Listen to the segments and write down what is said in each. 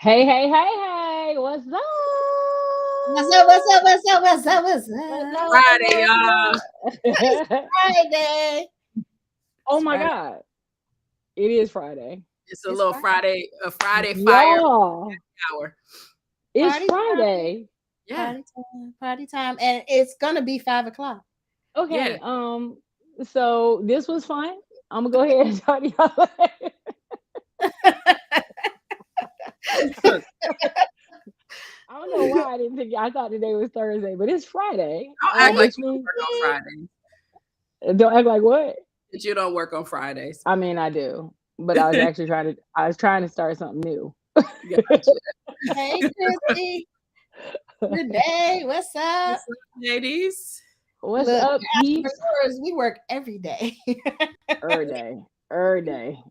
Hey, hey, hey, hey, what's up? What's up? What's up? What's up? What's up? What's up? Friday, y'all. It's Friday. Oh my Friday. God. It is Friday. It's a little Friday, a Friday fire Y'all, hour. it's Party Friday. Yeah. Party time, and it's gonna be 5:00. Okay, so this was fun. I'm gonna go ahead and talk to y'all later. I don't know why I didn't think I thought today was Thursday, but it's Friday. Don't act like which you don't means work on Fridays. don't act like what? That you don't work on Fridays. I mean, I do, but I was actually trying to start something new. Gotcha. Hey, Christy. Renee, what's up? What's up, ladies? What's Look, up, peeps? entrepreneurs, we work every day. Er day.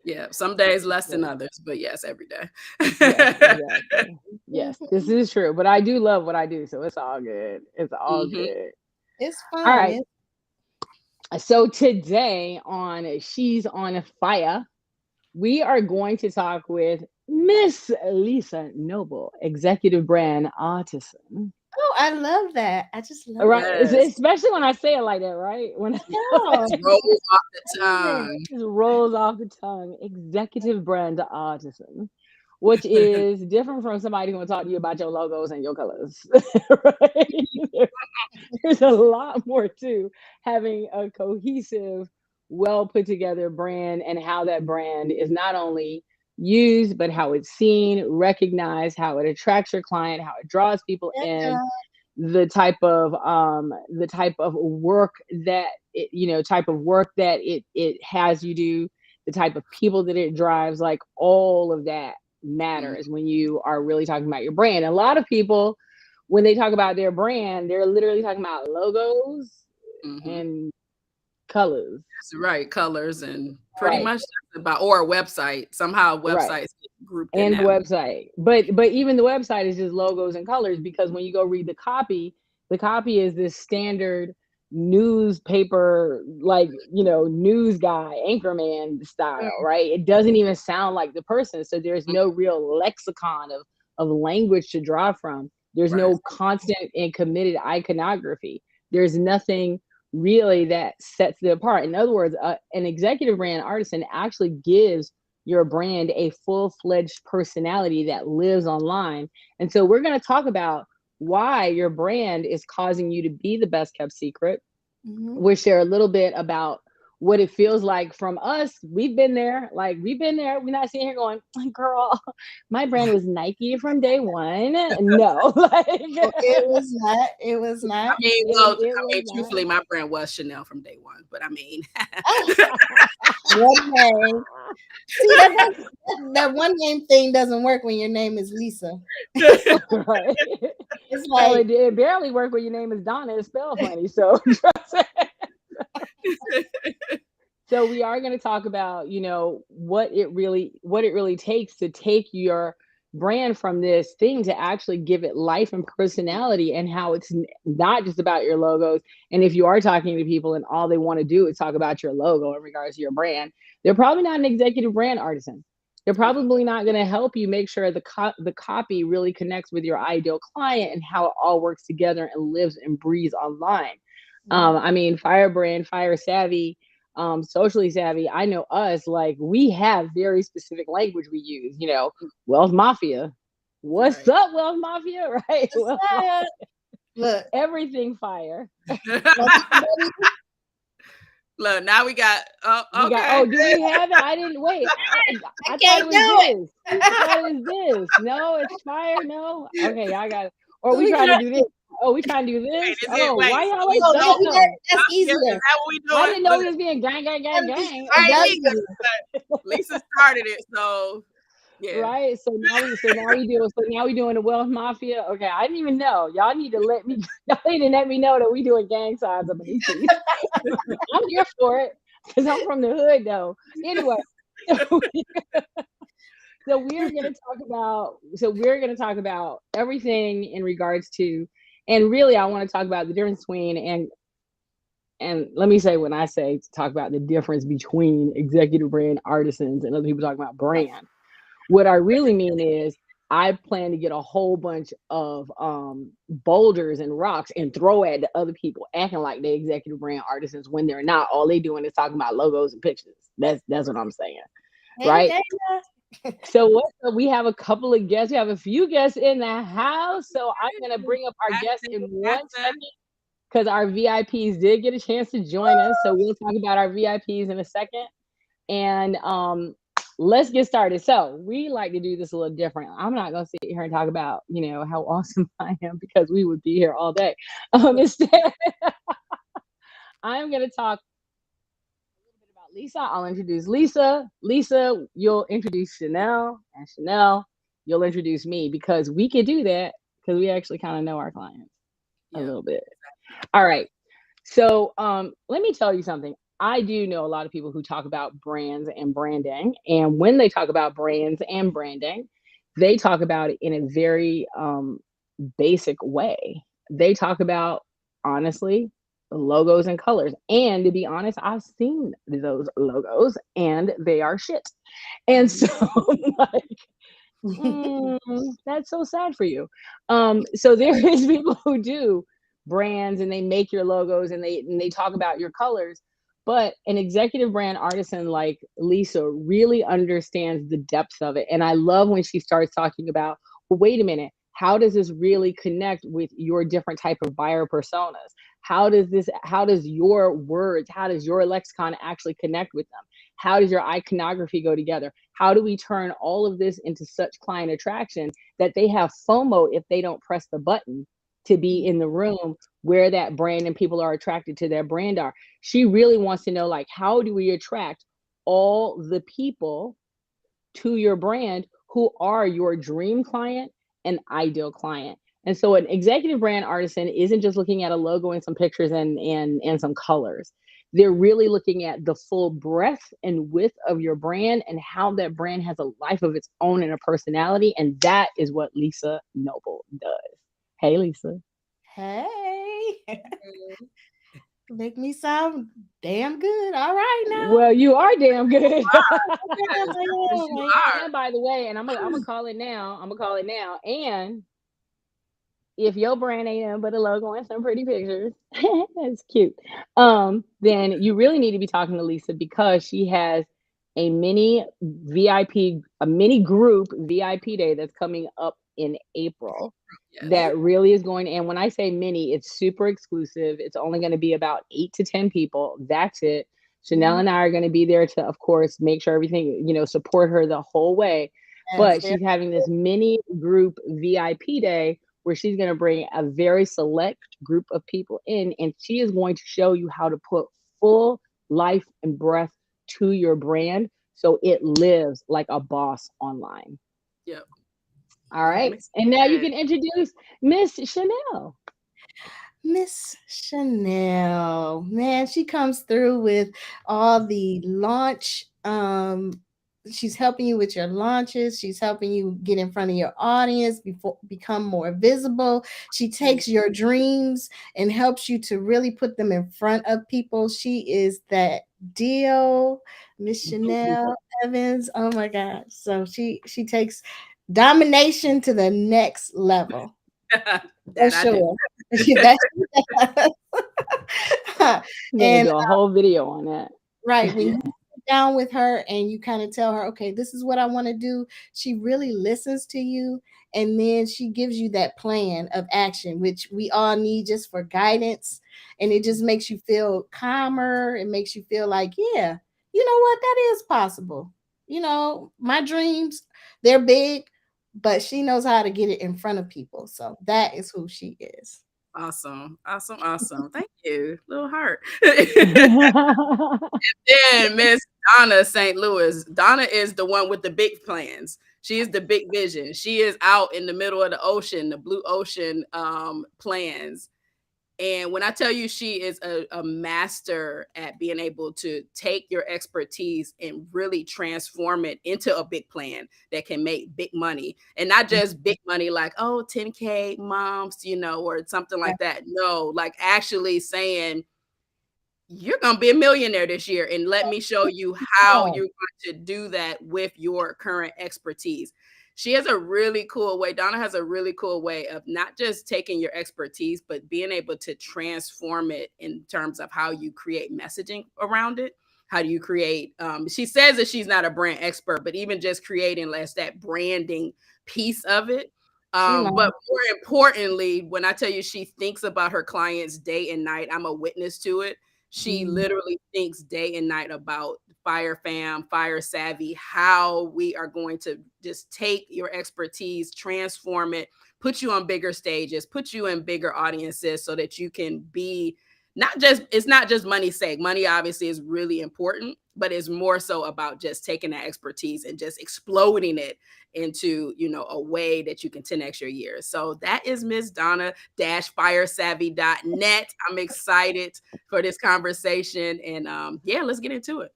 Yeah, some days less than others, but yes, every day. Yes, exactly. Yes, this is true. But I do love what I do, so it's all good. It's all Mhm. good. It's fun. All right. So today on She's on Fire, we are going to talk with Miss Lisa Noble, executive brand Artisan. Oh, I love that. I just love Right, Yes. especially when I say it like that, right? When it. It rolls off the tongue. it just rolls off the tongue. Executive brand Artisan, which is different from somebody who will talk to you about your logos and your colors. Right? There's a lot more to having a cohesive, well put together brand, and how that brand is not only used, but how it's seen, recognized, how it attracts your client, how it draws people in, the type of work that it has you do, the type of people that it drives, like all of that matters when you are really talking about your brand. A lot of people, when they talk about their brand, they're literally talking about logos and colors. That's right, colors and pretty Right. much that's about, or a website. Somehow websites Right. get grouped in And the that. website, but even the website is just logos and colors, because when you go read the copy is this standard newspaper, like, news guy, anchorman style, right? It doesn't even sound like the person, so there's no real lexicon of language to draw from. There's no constant and committed iconography. There's nothing really that sets it apart. In other words, an executive brand Artisan actually gives your brand a full-fledged personality that lives online. And so we're going to talk about why your brand is causing you to be the best kept secret. We'll share a little bit about what it feels like from us. We've been there. We're not sitting here going, girl, my brand was Nike from day one. No, It was not. Truthfully, my brand was Chanel from day one, but I mean, One name. See, that one name thing doesn't work when your name is Lisa. Right. It's like it barely worked when your name is Donna. It's spelled funny. So so we are going to talk about, what it really takes to take your brand from this thing to actually give it life and personality, and how it's not just about your logos. And if you are talking to people and all they want to do is talk about your logo in regards to your brand, they're probably not an executive brand Artisan. They're probably not going to help you make sure the copy really connects with your ideal client and how it all works together and lives and breathes online. I mean, Firebrand, Fire Savvy, socially savvy. I know us, like, we have very specific language we use, Wealth Mafia. What's up, Wealth Mafia? Right? Wealth Mafia. Look, everything fire. Look, now we got. Do we have it? I didn't wait. I thought it was this. I thought it was this. No, it's Fire. No. Okay, I got it. Or we trying to do this. Oh, we trying to do this. Why y'all like that? That's easier. Is that what we doing? I didn't know it was being gang. Lisa started it, so yeah. Right. So now we doing the Wealth Mafia. Okay, I didn't even know. Y'all need to let me know that we doing gang signs up in these things. I'm here for it because I'm from the hood, though. Anyway, So we're going to talk about everything in regards to, and really I want to talk about the difference between, and let me say, when I say to talk about the difference between executive brand artisans and other people talking about brand, what I really mean is I plan to get a whole bunch of boulders and rocks and throw at the other people acting like they executive brand artisans when they're not. All they doing is talking about logos and pictures. That's what I'm saying, Hey, right? Dana. So we have a couple of guests. We have a few guests in the house. So I'm gonna bring up our guests in one second because our VIPs did get a chance to join us. So we'll talk about our VIPs in a second. And let's get started. So we like to do this a little different. I'm not gonna sit here and talk about, how awesome I am because we would be here all day. Instead, I'm gonna talk a little bit about Lisa. I'll introduce Lisa. Lisa, you'll introduce Chanel, and Chanel, you'll introduce me because we could do that because we actually kind of know our clients a Yeah. little bit. All right. So let me tell you something. I do know a lot of people who talk about brands and branding. And when they talk about brands and branding, they talk about it in a very basic way. They talk about, honestly, logos and colors. And to be honest, I've seen those logos and they are shit. And so, like, that's so sad for you. So there is people who do brands and they make your logos and they talk about your colors. But an executive brand artisan like Lisa really understands the depths of it. And I love when she starts talking about, well, wait a minute, how does this really connect with your different type of buyer personas? How does your words, how does your lexicon actually connect with them? How does your iconography go together? How do we turn all of this into such client attraction that they have FOMO if they don't press the button to be in the room where that brand and people are attracted to their brand are? She really wants to know, like, how do we attract all the people to your brand who are your dream client and ideal client? And so an executive brand artisan isn't just looking at a logo and some pictures and some colors. They're really looking at the full breadth and width of your brand and how that brand has a life of its own and a personality. And that is what Lisa Noble does. Hey, Lisa. Hey. Make me sound damn good. All right now. Well, you are damn good. You are. And by the way, and I'm gonna call it now. I'm gonna call it now. And if your brand ain't nothing but a logo and some pretty pictures, that's cute. Then you really need to be talking to Lisa because she has a mini a mini group VIP day that's coming up in April. Yes. That really is going. And when I say mini, it's super exclusive. It's only going to be about 8 to 10 people. That's it. Chanel and I are going to be there to, of course, make sure everything, support her the whole way. But she's having this mini group VIP day where she's going to bring a very select group of people in, and she is going to show you how to put full life and breath to your brand so it lives like a boss online. Yep. All right. And now you can introduce Miss Chanel. Miss Chanel, man, she comes through with all the launch. She's helping you with your launches. She's helping you get in front of your audience before become more visible. She takes your dreams and helps you to really put them in front of people. She is that deal, Miss Chanel Evans. Oh my God! So she takes domination to the next level. For sure. And do a whole video on that. Right. When you sit down with her and you kind of tell her, okay, this is what I want to do, she really listens to you. And then she gives you that plan of action, which we all need just for guidance. And it just makes you feel calmer. It makes you feel like, yeah, you know what? That is possible. My dreams, they're big, but she knows how to get it in front of people. So that is who she is. Awesome. Thank you. Little heart. And then Miss Donna St. Louis. Donna is the one with the big plans. She is the big vision. She is out in the middle of the ocean, the blue ocean plans. And when I tell you she is a master at being able to take your expertise and really transform it into a big plan that can make big money, and not just big money like, oh, 10K months, or something like that. No, like actually saying, you're going to be a millionaire this year, and let me show you how you're going to do that with your current expertise. She has a really cool way. Donna has a really cool way of not just taking your expertise, but being able to transform it in terms of how you create messaging around it. How do you create? She says that she's not a brand expert, but even just creating less that branding piece of it. But more importantly, when I tell you she thinks about her clients day and night, I'm a witness to it. She literally thinks day and night about Fyre Fam, Fyre Savvy, how we are going to just take your expertise, transform it, put you on bigger stages, put you in bigger audiences so that you can be it's not just money's sake. Money obviously is really important, but it's more so about just taking that expertise and just exploding it into, a way that you can 10x your years. So that is Miss Donna-firesavvy.net. I'm excited for this conversation, and let's get into it.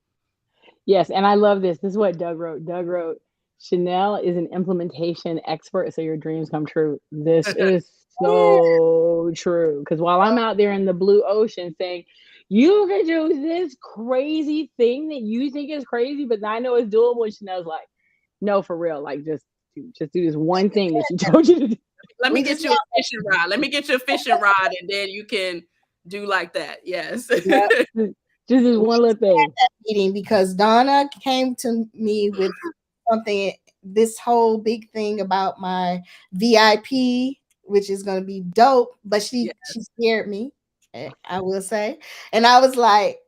Yes, and I love this. This is what Doug wrote. Doug wrote, Chanel is an implementation expert, so your dreams come true. This is so true. Because while I'm out there in the blue ocean saying, you can do this crazy thing that you think is crazy, but I know it's doable, and Chanel's like, no, for real. Like, just do this one thing that she told you to do. Let me get you a fishing rod. Let me get you a fishing rod, and then you can do like that. Yes. Yep. Just this one little thing. Meeting because Donna came to me with something, this whole big thing about my VIP, which is going to be dope, but she scared me, I will say. And I was like,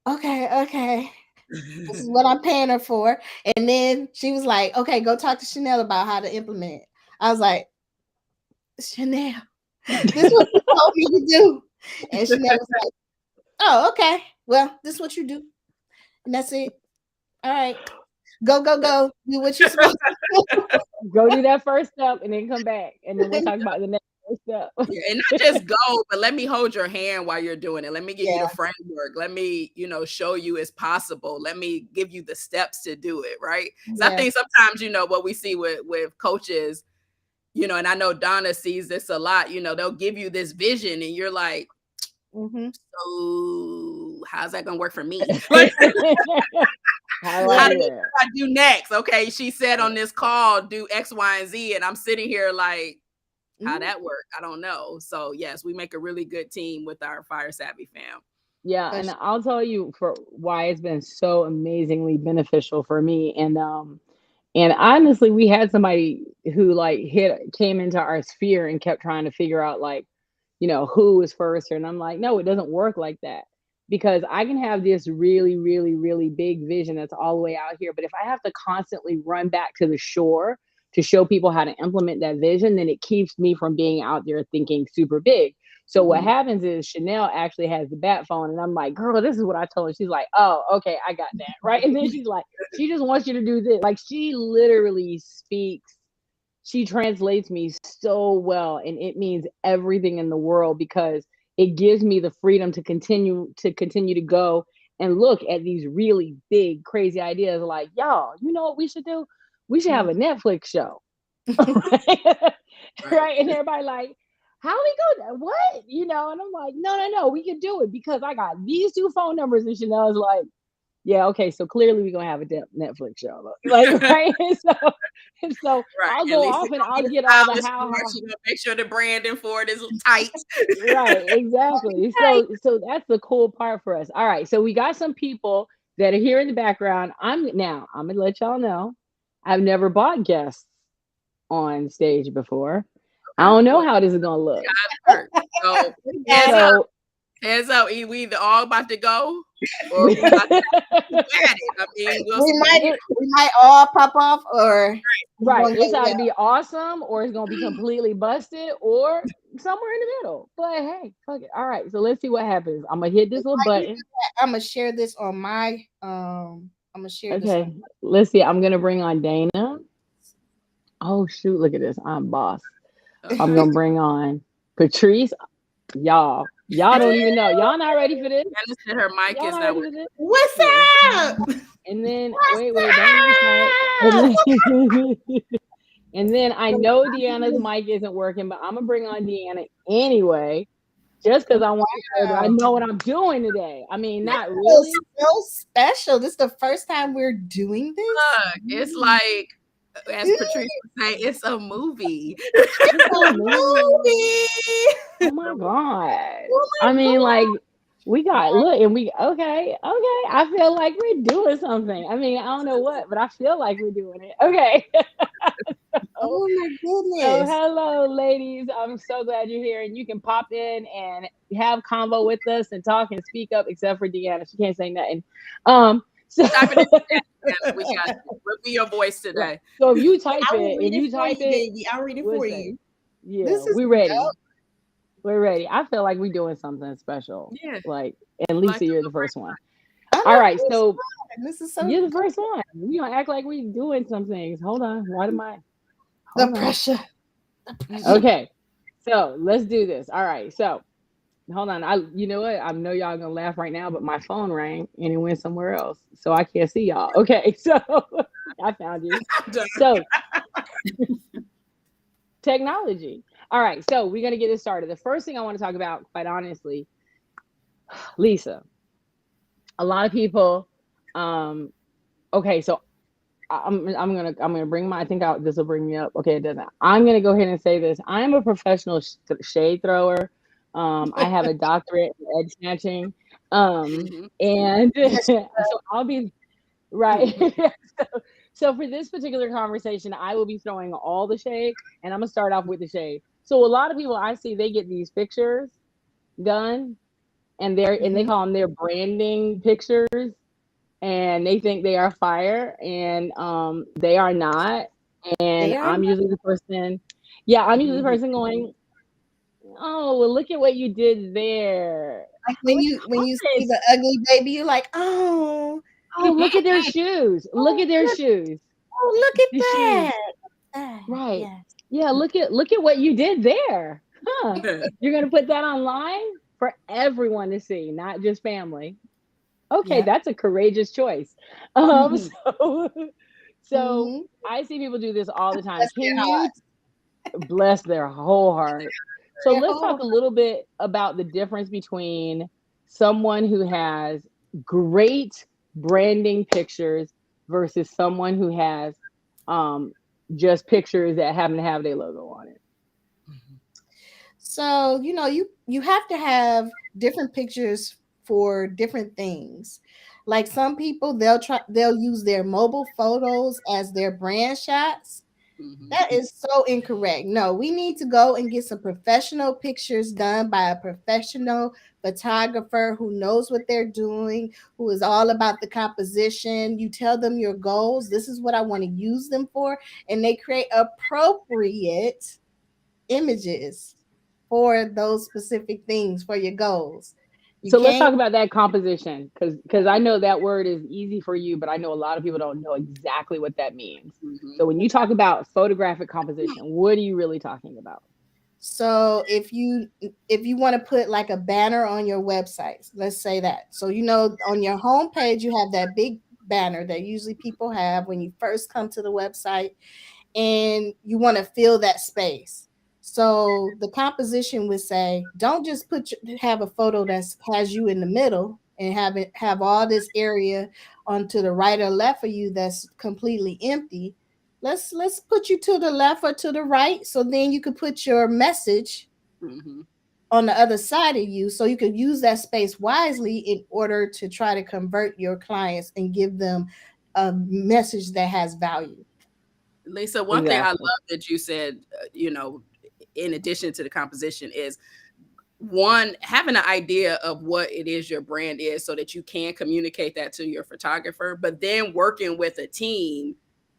okay, this is what I'm paying her for. And then she was like, okay, go talk to Chanel about how to implement it. I was like, Chanel, this is what you told me to do. And Chanel was like, oh, okay. Well, this is what you do. And that's it. All right. Go. Do what you're supposed to do. Go do that first step and then come back. And then we'll talk about the next step. And not just go, but let me hold your hand while you're doing it. Let me give you the framework. Let me, show you it's possible. Let me give you the steps to do it. Right. So I think sometimes, what we see with coaches, and I know Donna sees this a lot, they'll give you this vision and you're like, so how's that gonna work for me? How do I do next? Okay, she said on this call, do X, Y, and Z, and I'm sitting here like, how that work? I don't know. So yes, we make a really good team with our Fyre Savvy fam. Yeah, and I'll tell you for why it's been so amazingly beneficial for me. And honestly, we had somebody who came into our sphere and kept trying to figure out who was first. And I'm like, no, it doesn't work like that. Because I can have this really, really, really big vision that's all the way out here. But if I have to constantly run back to the shore to show people how to implement that vision, then it keeps me from being out there thinking super big. So what happens is Chanel actually has the bat phone, and I'm like, girl, this is what I told her. She's like, oh, okay, I got that. Right. And then she's like, she just wants you to do this. Like, she literally speaks. She translates me so well, and it means everything in the world because it gives me the freedom to continue to go and look at these really big, crazy ideas. Like, y'all, you know what we should do? We should have a Netflix show. Right. And everybody like, how we go? What? And I'm like, no, we can do it because I got these two phone numbers. And Chanel's like, yeah, okay, so clearly we're gonna have a Netflix show, right? So I'll go off and I'll get all the how. Make sure the branding for it is tight. Right, exactly. So that's the cool part for us. All right, so we got some people that are here in the background. I'm gonna let y'all know, I've never bought guests on stage before. I don't know how this is gonna look. Heads up, we either all about to go or we about to we might all pop off or it's either be awesome or it's gonna be completely busted or somewhere in the middle. But hey, fuck it. All right, so let's see what happens. I'm gonna hit this little button. I'm gonna share this on my Okay, let's see. I'm gonna bring on Dana. Oh shoot, look at this. I'm boss. I'm gonna bring on Patrice. Y'all don't even know. Y'all not ready for this. Anna said her mic Y'all is not not ready for working. this. What's Yeah. up? And then What's wait, don't even start. And up? then, and then I know Deanna's mic isn't working, but I'm gonna bring on Deanna anyway, just because I want to show that I Wow. know what I'm doing today. I mean, This not feels really. so special. This is the first time we're doing this. Look, it's like, as Patrice would say, it's a movie. It's a A movie. movie. Oh my god. Oh I my mean, god. like we got look, and we okay. I feel like we're doing something. I mean, I don't know what, but I feel like we're doing it. Okay. Oh my So goodness. hello, ladies. I'm so glad you're here, and you can pop in and have convo with us and talk and speak up. Except for Deanna, she can't say nothing. So Type it in the chat, Anna. We got you. We'll be your voice right. today. So if you type I will it, read it for you, baby. I'll read it we'll for say, you. yeah, This is we ready. dope. We're ready. I feel like we're doing something special. Yeah, Like, and like Lisa, a you're the little first one. I'm All the right, first so one. This is so you're the good. first one. We gonna act like we doing some things. Hold on. Why am I? The Hold on. pressure. The pressure. break. Okay, so let's do this. All right, so hold on. You know what? I know y'all gonna laugh right now, but my phone rang and it went somewhere else, so I can't see y'all. Okay, so I found you. So technology. All right, so we're gonna get this started. The first thing I want to talk about, quite honestly, Lisa. A lot of people. Um, okay, so I'm gonna bring my. I think this will bring me up. Okay, it doesn't. I'm gonna go ahead and say this. I am a professional shade thrower. I have a doctorate in edge snatching. Mhm. And Yes. so I'll be right. so, so for this particular conversation, I will be throwing all the shade, and I'm gonna start off with the shade. So a lot of people I see, they get these pictures done, and they Mhm. call them their branding pictures, and they think they are fire, and they are not. And They are I'm not. usually the person, yeah, I'm usually the Mhm. person going, oh, well, look at what you did there. Like I wish when you I see was. the ugly baby, you're like, oh, Oh, look at their shoes. Look oh, at their look, shoes. oh, look at The shoes. that. Ah, Right. yes. Yeah, look at what you did there. Huh. You're gonna put that online for everyone to see, not just family. Okay, Yep. that's a courageous choice. Mhm. So so Mhm. I see people do this all the time. Bless their Can you hearts. bless their whole heart? So Their let's whole talk a little bit about the difference between someone who has great branding pictures versus someone who has um just pictures that happen to have their logo on it. So, you have to have different pictures for different things. Like some people they'll use their mobile photos as their brand shots. Mhm. That is so incorrect. No, we need to go and get some professional pictures done by a professional photographer who knows what they're doing, who is all about the composition. You tell them your goals. This is what I want to use them for. And they create appropriate images for those specific things for your goals. You So let's can't. talk about that composition, because I know that word is easy for you, but I know a lot of people don't know exactly what that means. Mhm. So when you talk about photographic composition, what are you really talking about? So if you want to put like a banner on your website, let's say that. So on your home page you have that big banner that usually people have when you first come to the website, and you want to fill that space. So the composition would say, don't just have a photo that has you in the middle and have all this area onto the right or left of you that's completely empty. Let's put you to the left or to the right, so then you could put your message Mhm. on the other side of you, so you could use that space wisely in order to try to convert your clients and give them a message that has value. Lisa, one thing I love Exactly. that you said, in addition to the composition, is one, having an idea of what it is your brand is so that you can communicate that to your photographer, but then working with a team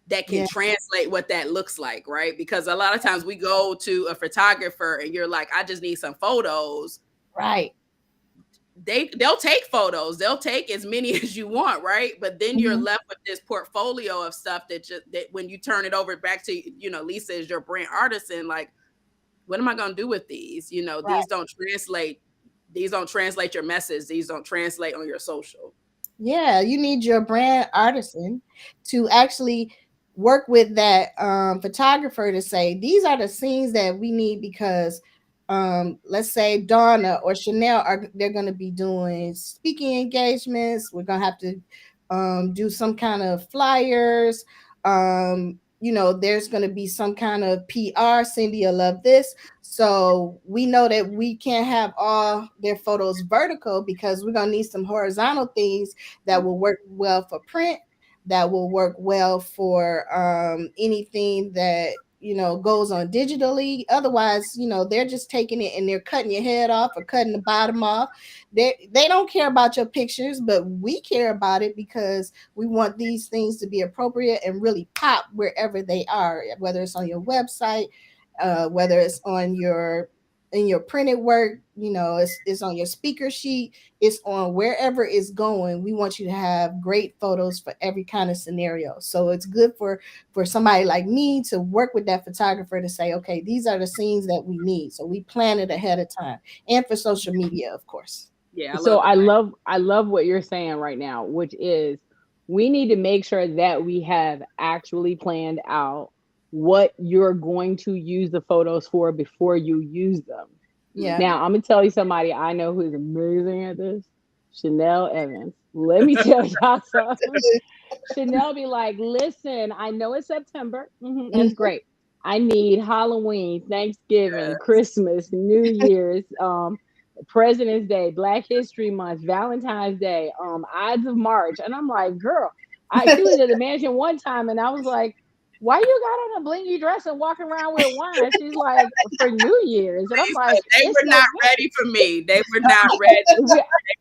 that can Yeah, translate what that looks like, right? Because a lot of times we go to a photographer and you're like, I just need some photos. right. They'll take photos, they'll take as many as you want, right? But then you're Mhm. left with this portfolio of stuff that when you turn it over back to, Lisa is your brand artisan, like, what am I going to do with these? Right. These don't translate your message. These don't translate on your social. Yeah, you need your brand artisan to actually work with that photographer to say these are the scenes that we need because let's say Donna or Chanel are they're going to be doing speaking engagements. We're going to have to do some kind of flyers. There's going to be some kind of PR. Cindy will love this. So we know that we can't have all their photos vertical because we're going to need some horizontal things that will work well for print, that will work well for anything that goes on digitally. Otherwise, they're just taking it and they're cutting your head off or cutting the bottom off. They don't care about your pictures, but we care about it because we want these things to be appropriate and really pop wherever they are, whether it's on your website, whether it's on your in your printed work, it's on your speaker sheet, it's on wherever it's going. We want you to have great photos for every kind of scenario. So it's good for somebody like me to work with that photographer to say, okay, these are the scenes that we need. So we plan it ahead of time. And for social media, of course. Yeah, I So love it. I love what you're saying right now, which is we need to make sure that we have actually planned out what you're going to use the photos for before you use them. Yeah. Now, I'm gonna tell you somebody I know who's amazing at this. Chanel Evans. Let me tell y'all something. Chanel be like, listen, I know it's September. That's Mhm. great. I need Halloween, Thanksgiving, Yes. Christmas, New Year's, President's Day, Black History Month, Valentine's Day, Ides of March. And I'm like, girl, she was at the mansion one time and I was like, why you got on a blingy dress and walking around with wine? She's like, for New Year's. And I'm like, They it's were not November. ready for me. They were not ready. They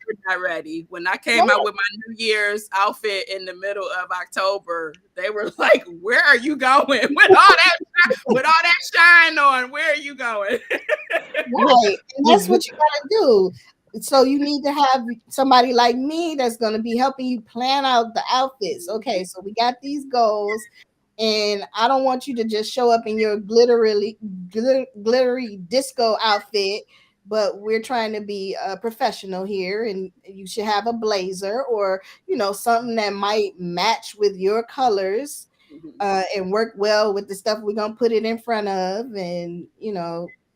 were not ready. When I came out with my New Year's outfit in the middle of October, they were like, "Where are you going with all that shine on? Where are you going?" Right. And that's what you got to do. So you need to have somebody like me that's going to be helping you plan out the outfits. Okay, so we got these goals, and I don't want you to just show up in your glittery disco outfit, but we're trying to be professional here, and you should have a blazer or something that might match with your colors and work well with the stuff we're gonna put it in front of, and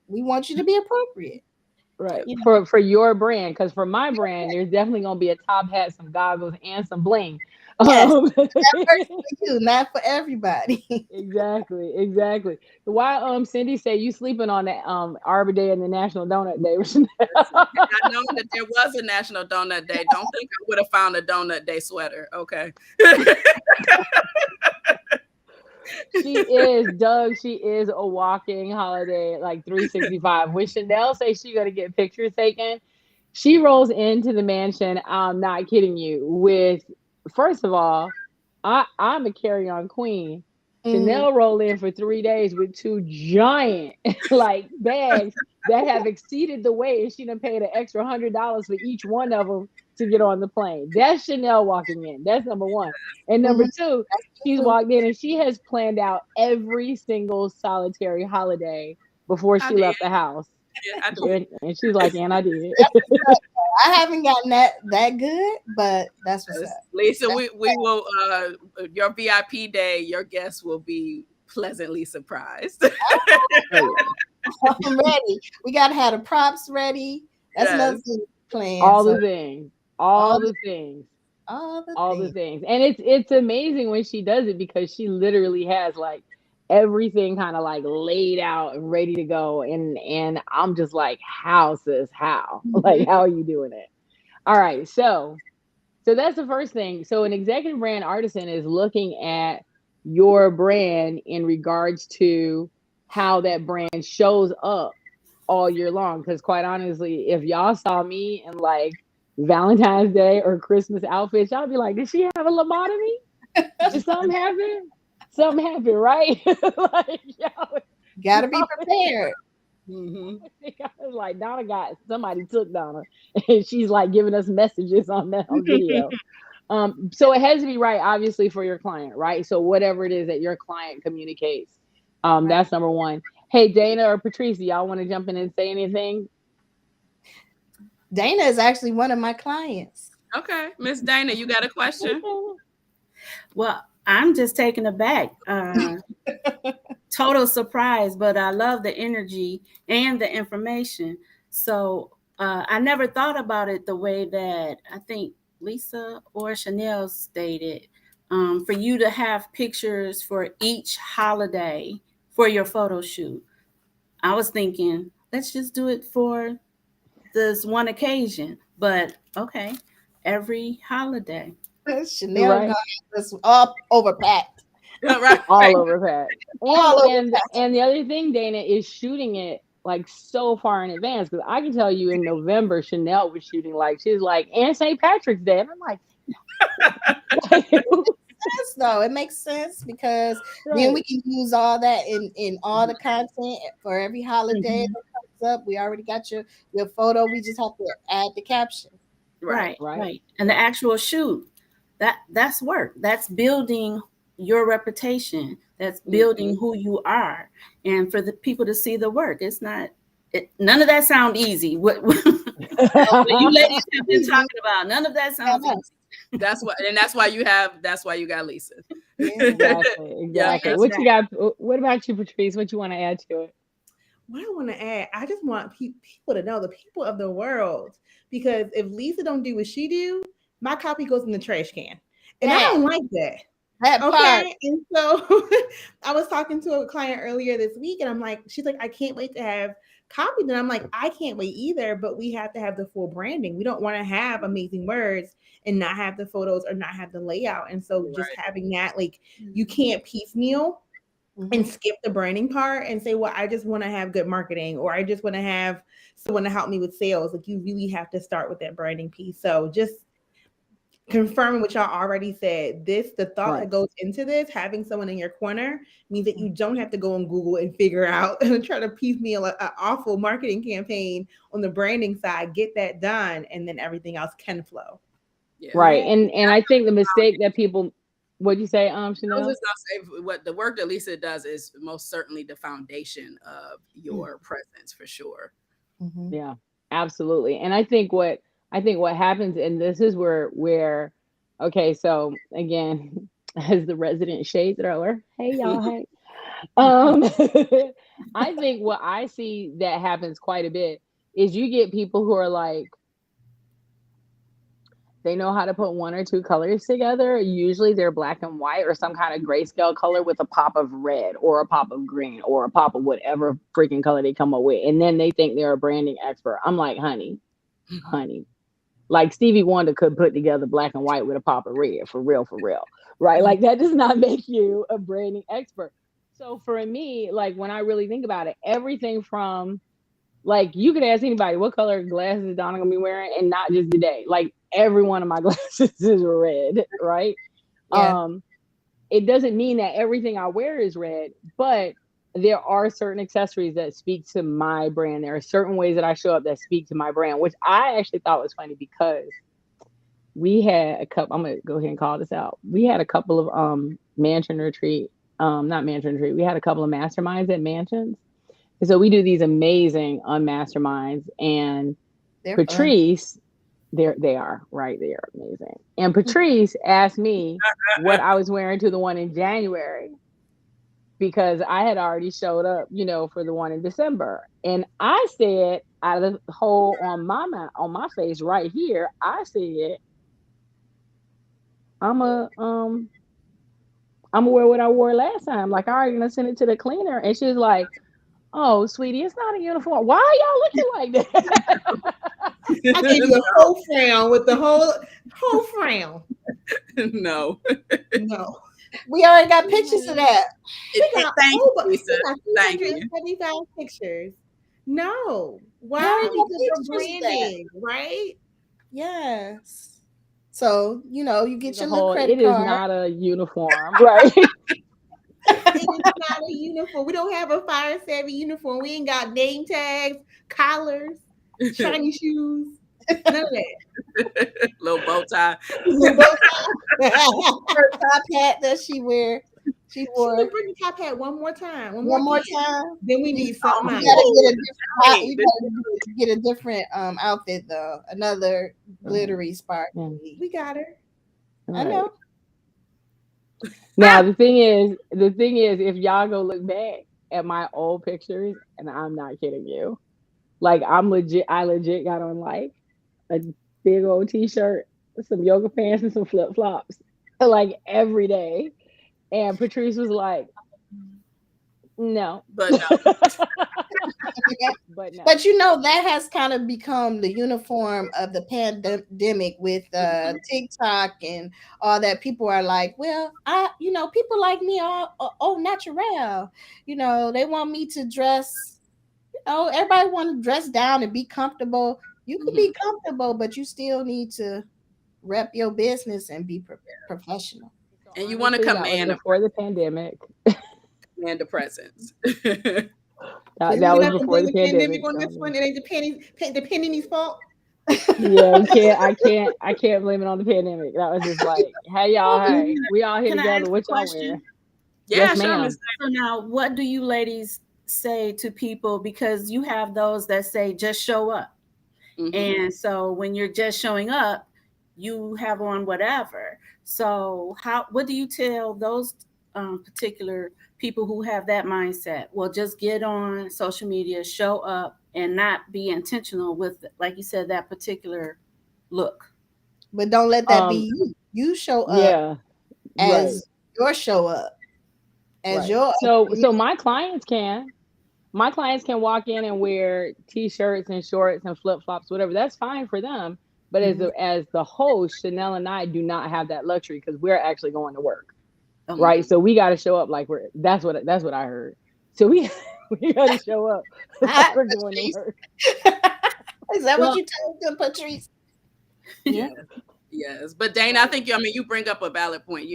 we want you to be appropriate. Right. You know, For your brand, because for my brand, there's definitely gonna be a top hat, some goggles, and some bling. yes, Um, that works for you, not for everybody. exactly, exactly. Why Cindy say you sleeping on that Arbor Day and the National Donut Day? Had I known that there was a National Donut Day, don't think I would have found a Donut Day sweater. Okay. She is, Doug. She is a walking holiday, like 365. When Chanel says she gonna get pictures taken, she rolls into the mansion. I'm not kidding you. With first of all, I'm a carry-on queen. Mhm. Chanel roll in for 3 days with two giant like bags that have exceeded the weight, and she done paid an extra $100 for each one of them to get on the plane. That's Chanel walking in. That's number one. And number Mhm. two, she's walked in and she has planned out every single solitary holiday before I she did. left the house. Yeah, I did. And she's like, and I did. I haven't gotten that good, but that's what's up. Lisa, we will your VIP day, your guests will be pleasantly surprised. Oh, I'm ready. We gotta have the props ready. That's another Yes. thing planned. all So the things, all all the the things, all the all the things. things. And it's amazing when she does it because she literally has like everything kind of like laid out and ready to go. And I'm just like, how sis, how? Like, Mhm. how are you doing it? All right. So that's the first thing. So an executive brand artisan is looking at your brand in regards to how that brand shows up all year long. Because quite honestly, if y'all saw me in like Valentine's Day or Christmas outfits, y'all be like, did she have a lobotomy? Did something happen? Something happened, right? Like y'all, Gotta be y'all, prepared. Mm-hmm. I was like, Donna got somebody took Donna, and she's like giving us messages on that on video. So it has to be right, obviously, for your client, right? So whatever it is that your client communicates, Right. that's number one. Hey, Dana or Patrice, y'all want to jump in and say anything? Dana is actually one of my clients. Okay, Miss Dana, you got a question? Well, I'm just taken aback. Total surprise, but I love the energy and the information. So I never thought about it the way that I think Lisa or Chanel stated. For you to have pictures for each holiday for your photo shoot. I was thinking, let's just do it for this one occasion. But okay, every holiday. Chanel Right. got this all overpacked. Right. All over that. All over And the other thing, Dana, is shooting it like so far in advance. Because I can tell you in November, Chanel was shooting like she was like, and St. Patrick's Day. And I'm like, sense though. It makes sense because then right, we can use all that in all the content for every holiday Mhm. that comes up. We already got your photo. We just have to add the caption. Right, right, right. And the actual shoot, that's work. That's building your reputation. That's building who you are. And for the people to see the work, it's not none of that sound easy. What you ladies have been talking about, none of that sounds easy. That's why you got Lisa. Yeah. exactly, Yeah, exactly. What you got? What about you, Patrice? What you want to add to it? What I want to add, I just want people to know, the people of the world, because if Lisa don't do what she do, my copy goes in the trash can, and I don't like that. That part. Okay, and so I was talking to a client earlier this week, and I'm like, she's like, I can't wait to have copies, and I'm like, I can't wait either, but we have to have the full branding. We don't want to have amazing words and not have the photos or not have the layout, and so just Right. having that, like, you can't piecemeal and skip the branding part and say, well, I just want to have good marketing, or I just want to have someone to help me with sales. Like, you really have to start with that branding piece. So just confirming what y'all already said, the thought Right. that goes into this, having someone in your corner, means that you don't have to go on Google and figure out and try to piecemeal an awful marketing campaign on the branding side. Get that done, and then everything else can flow. Yeah. Right, and I think the mistake that people, what'd you say, I was Chanel? just gonna say what the work that Lisa does is most certainly the foundation of your presence for sure. Yeah, absolutely. And I think what happens, and this is where okay, so again, as the resident shade thrower, hey y'all, hey. Um I think what I see that happens quite a bit is you get people who are like, they know how to put one or two colors together. Usually they're black and white or some kind of grayscale color with a pop of red or a pop of green or a pop of whatever freaking color they come up with. And then they think they're a branding expert. I'm like, honey. Like Stevie Wonder could put together black and white with a pop of red, for real, for real. Right? Like that does not make you a branding expert. So for me, like when I really think about it, everything from, like, you could ask anybody what color glasses is Donna gonna be wearing, and not just today. Like every one of my glasses is red, right? Yeah. It doesn't mean that everything I wear is red, but there are certain accessories that speak to my brand. There are certain ways that I show up that speak to my brand, which I actually thought was funny because we had a couple. I'm gonna go ahead and call this out. We had a couple of mansion retreat, not mansion retreat. We had a couple of masterminds at mansions. And so we do these amazing masterminds, and They're fun. Patrice, they are right. They are amazing. And Patrice asked me what I was wearing to the one in January because I had already showed up, for the one in December. And I said, out of the hole on my face right here, I said, I'm gonna wear what I wore last time. Like, I already gonna send it to the cleaner. And she was like, oh, sweetie, it's not a uniform. Why are y'all looking like that? I gave you a whole frown with the whole frown. No. No. We already got pictures of that. We got Thank you, Lisa. we got Thank you. 275 pictures. No. Why? Yeah, Because pictures we're of that. branding, right? Yes. So, you get your little credit It is card. not a uniform, right? It is not a uniform. We don't have a fire savvy uniform. We ain't got name tags, collars, shiny shoes. None of that. Little bow tie. Little bow tie. Her top hat that she wear. She She wore gonna bring the top hat one more time. one more time. Then we need something You else. gotta get a different. Hey, You gotta get a different outfit though. Another glittery spark. Yeah. We got her. I know. Now the thing is, if y'all go look back at my old pictures, and I'm not kidding you, like I legit got on like a big old t-shirt, some yoga pants, and some flip flops, like every day. And Patrice was like, "No," but no. but no. But you know that has kind of become the uniform of the pandemic with TikTok and all that. People are like, well, people like me are oh natural. They want me to dress. Everybody want to dress down and be comfortable. You can be comfortable, but you still need to rep your business and be professional. And you want to Honestly, that was command before the pandemic. the presence. That We're was not gonna before blame the the pandemic pandemic. on this one. It ain't the penny's fault. Yeah, I can't blame it on the pandemic. That was just like, hey y'all, hey, we all here Can I together. ask a What y'all question? wearing? Yeah, Yes, sure, ma'am. Miss. So now, what do you ladies say to people? Because you have those that say just show up. And so when you're just showing up, you have on whatever. So what do you tell those particular people who have that mindset? Well, just get on social media, show up, and not be intentional with, like you said, that particular look. But don't let that be Um, you. You show up yeah, right, as your show up, as right. your So my clients can walk in and wear t-shirts and shorts and flip-flops, whatever. That's fine for them. But as the host, Chanel and I do not have that luxury because we're actually going to work. Right. So we got to show up like that's what I heard. So we we got to show up like we're going to Patrice. work. Is that Well, what you told them, Patrice? Yeah. Yes. But Dana, I think you bring up a valid point.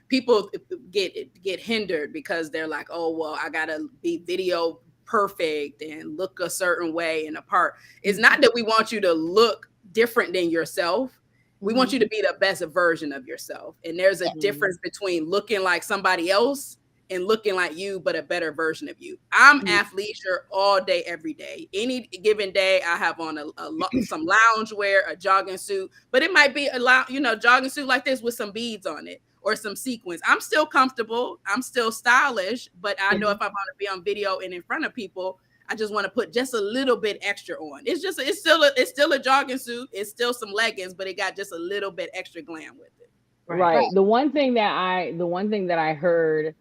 People get hindered because they're like, oh well, I gotta be video perfect and look a certain way and apart. It's not that we want you to look different than yourself. We want you to be the best version of yourself. And there's a difference between looking like somebody else and looking like you, but a better version of you. I'm athleisure all day, every day. Any given day, I have on some lounge wear, a jogging suit, but it might be a jogging suit like this with some beads on it or some sequins. I'm still comfortable. I'm still stylish, but I know if I'm going to be on video and in front of people, I just want to put just a little bit extra on. It's still a jogging suit. It's still some leggings, but it got just a little bit extra glam with it. Right. The one thing that I heard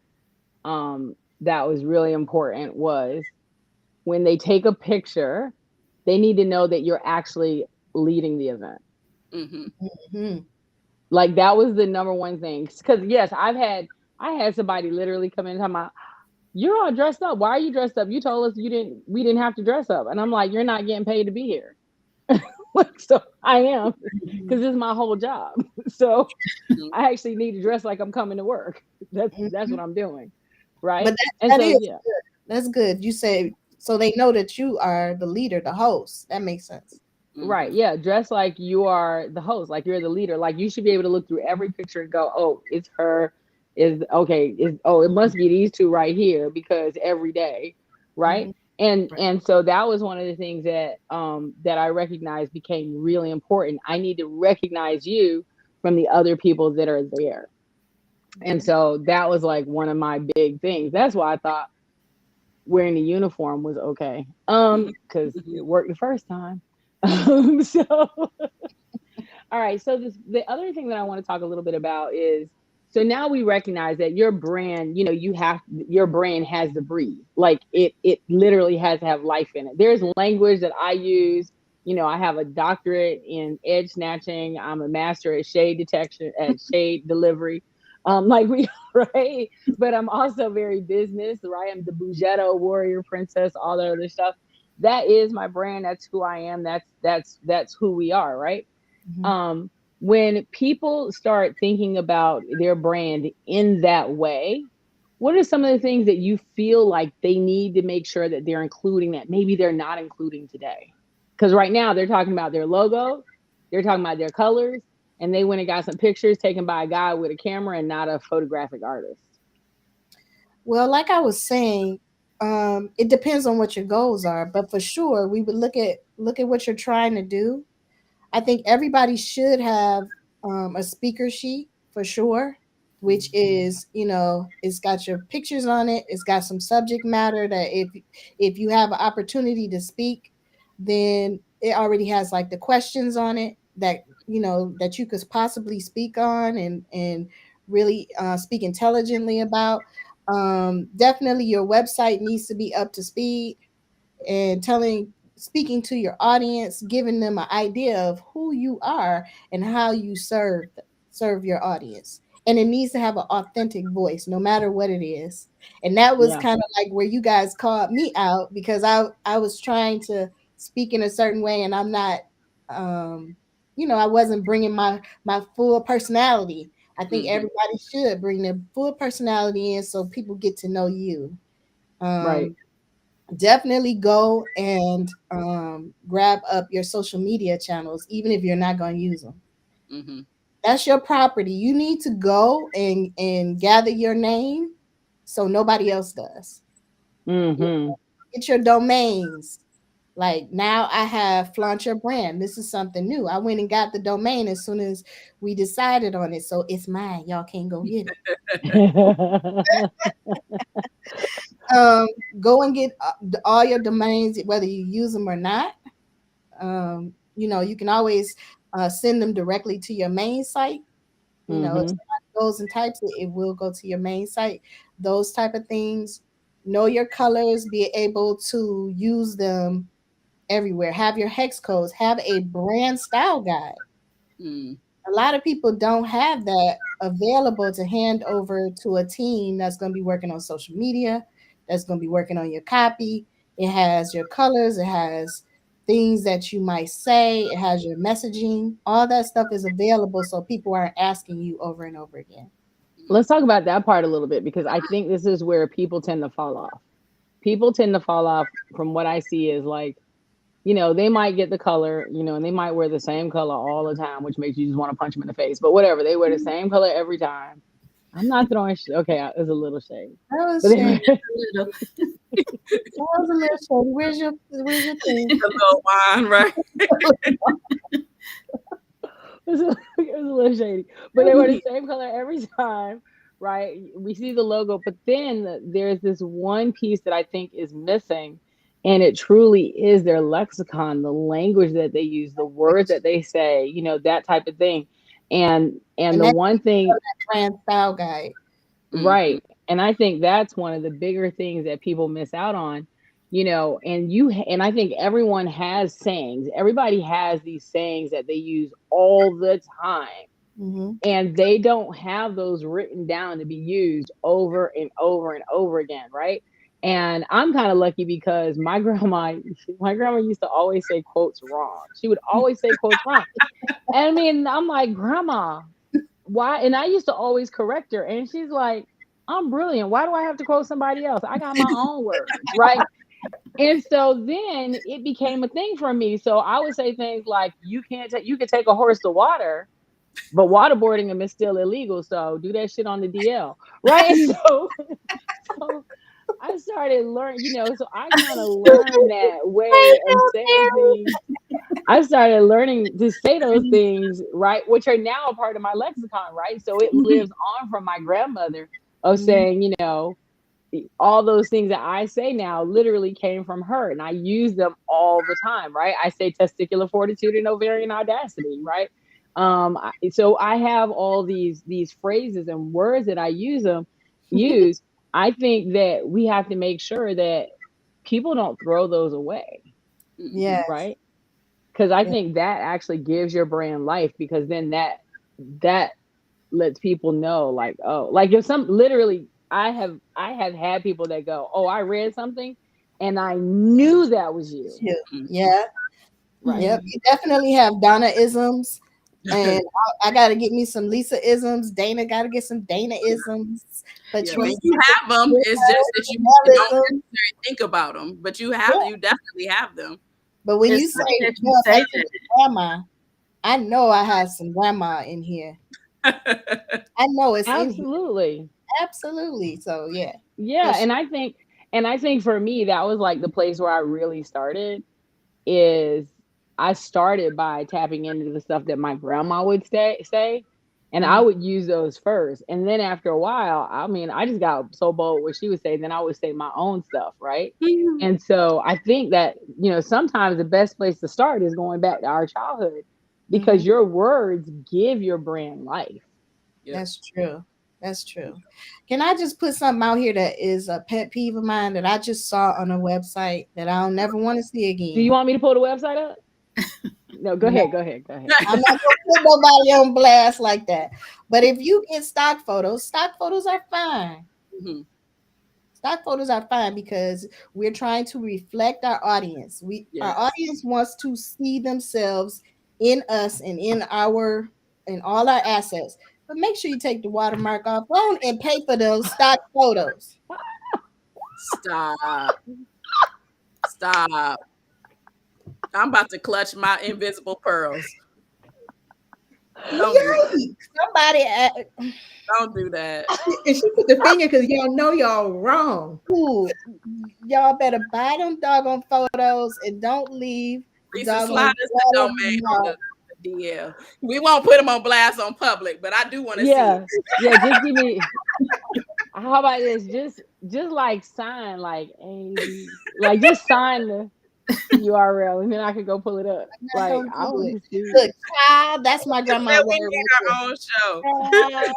that was really important was when they take a picture, they need to know that you're actually leading the event. Like that was the number one thing. Because yes, I had somebody literally come in and talk about, you're all dressed up. Why are you dressed up? You told us we didn't have to dress up. And I'm like, you're not getting paid to be here. So I am, because this is my whole job. So I actually need to dress like I'm coming to work. That's what I'm doing. Right. But that's good. You say so they know that you are the leader, the host. That makes sense. Right. Yeah. Dress like you are the host, like you're the leader. Like you should be able to look through every picture and go, oh, it's her. It must be these two right here because every day. Right. And so that was one of the things that I recognized became really important. I need to recognize you from the other people that are there. And so that was like one of my big things. That's why I thought wearing the uniform was okay. Because it worked the first time. So all right. So the other thing that I want to talk a little bit about is, so now we recognize that your brand, your brand has to breathe. Like it literally has to have life in it. There's language that I use. I have a doctorate in edge snatching. I'm a master at shade detection, at shade delivery. Right. But I'm also very business, right? I'm the Bugetto warrior princess, all that other stuff. That is my brand. That's who I am. That's who we are, right? When people start thinking about their brand in that way, what are some of the things that you feel like they need to make sure that they're including that maybe they're not including today? Because right now they're talking about their logo, they're talking about their colors, and they went and got some pictures taken by a guy with a camera and not a photographic artist. Well, like I was saying, it depends on what your goals are, but for sure, we would look at what you're trying to do. I think everybody should have a speaker sheet for sure, which is, it's got your pictures on it. It's got some subject matter that if you have an opportunity to speak, then it already has like the questions on it that that you could possibly speak on and really speak intelligently about. Definitely, your website needs to be up to speed and speaking to your audience, giving them an idea of who you are and how you serve your audience. And it needs to have an authentic voice, no matter what it is. And that was Yeah. kind of like where you guys called me out because I was trying to speak in a certain way, and I'm not, I wasn't bringing my full personality. I think Mhm. everybody should bring their full personality in so people get to know you. Right. Um, Definitely go and grab up your social media channels, even if you're not going to use them. Mhm. That's your property. You need to go and gather your name so nobody else does. Mm-hmm. Get your domains. Like now I have Flaunt Your Brand. This is something new. I went and got the domain as soon as we decided on it. So it's mine. Y'all can't go get it. Um, Go and get all your domains, whether you use them or not. You can always send them directly to your main site. If Mm-hmm. somebody goes and types it, it will go to your main site. Those type of things. Know your colors. Be able to use them everywhere. Have your hex codes. Have a brand style guide. Mm. A lot of people don't have that available to hand over to a team that's going to be working on social media, that's going to be working on your copy. It has your colors, it has things that you might say, it has your messaging. All that stuff is available so people aren't asking you over and over again. Let's talk about that part a little bit because I think this is where people tend to fall off. People tend to fall off from what I see is like, they might get the color, and they might wear the same color all the time, which makes you just want to punch them in the face. But whatever, they wear the same color every time. I'm not throwing okay, it was a little shade. That was But shady. Little. That was a little shady. Where's your thing? A little wine, right? it was a little shady. But they wear the same color every time, right? We see the logo, but then there's this one piece that I think is missing, and it truly is their lexicon, the language that they use, the words that they say, that type of thing. And And the that's one thing, that brand style guide. Mhm. right. And I think that's one of the bigger things that people miss out on, and I think everyone has sayings. Everybody has these sayings that they use all the time, Mm-hmm. and they don't have those written down to be used over and over and over again, right? And I'm kind of lucky because my grandma used to always say quotes wrong. She would always say quotes wrong. And I mean, I'm like, grandma, why? And I used to always correct her, and she's like, I'm brilliant. Why do I have to quote somebody else? I got my own words, right? And so then it became a thing for me. So I would say things like, you can take a horse to water, but waterboarding them is still illegal. So do that shit on the DL, right? And so I started learning, so I kind of learned that way of saying things. I started learning to say those things, right, which are now a part of my lexicon, right? So it lives on from my grandmother of Mm-hmm. saying, all those things that I say now literally came from her, and I use them all the time, right? I say testicular fortitude and ovarian audacity, right? So I have all these phrases and words that I use. I think that we have to make sure that people don't throw those away, Mhm. Yes. right? Because I Yeah. think that actually gives your brand life, because then that lets people know, like, oh, like if some literally I have had people that go, oh, I read something and I knew that was you, Yeah. Mhm. Yeah. right? Yep, you definitely have Donna isms, and I got to get me some Lisa isms. Dana got to get some Dana isms. Yeah, and Patrice, you have them. It's just that you don't Isms. necessarily think about them, but Yeah. you definitely have them. But when you It's say funny that you going say back to the grandma, I know I have some grandma in here. I know it's in here. Absolutely. Absolutely. So yeah. Yeah, Yes. and I think for me that was like the place where I really started is I started by tapping into the stuff that my grandma would say, and I Mhm. would use those first. And then after a while, I mean, I just got so bold what she would say, then I would say my own stuff, right? Mhm. And so I think that, sometimes the best place to start is going back to our childhood because Mhm. your words give your brand life. Yep. That's true. That's true. Can I just put something out here that is a pet peeve of mine that I just saw on a website that I'll never want to see Do you again? want me to pull the website up? No, go No, ahead, go ahead, go ahead. I'm not gonna put nobody on blast like that. But if you get stock photos are fine. Mhm. Stock photos are fine because we're trying to reflect our audience. Our Yes. audience wants to see themselves in us and in all our assets. But make sure you take the watermark off on and pay for those stock photos. Stop. Stop. I'm about to clutch my invisible pearls. Don't do that. Yikes. Somebody Don't do that. And she put the finger because y'all know y'all wrong. ooh, y'all better buy them doggone photos and don't leave the Lisa, slide doggone us the domain on watermark. the DL. We won't put them on blast on public, but I do want to see it. Yeah, yeah, just give me. How about this? Just like sign like AB, like just sign the URL, and then I could go pull it up. Not Like gonna I do want it. to see. Look, child, that's my Jessica grandma said we word need right our own show. there. Child,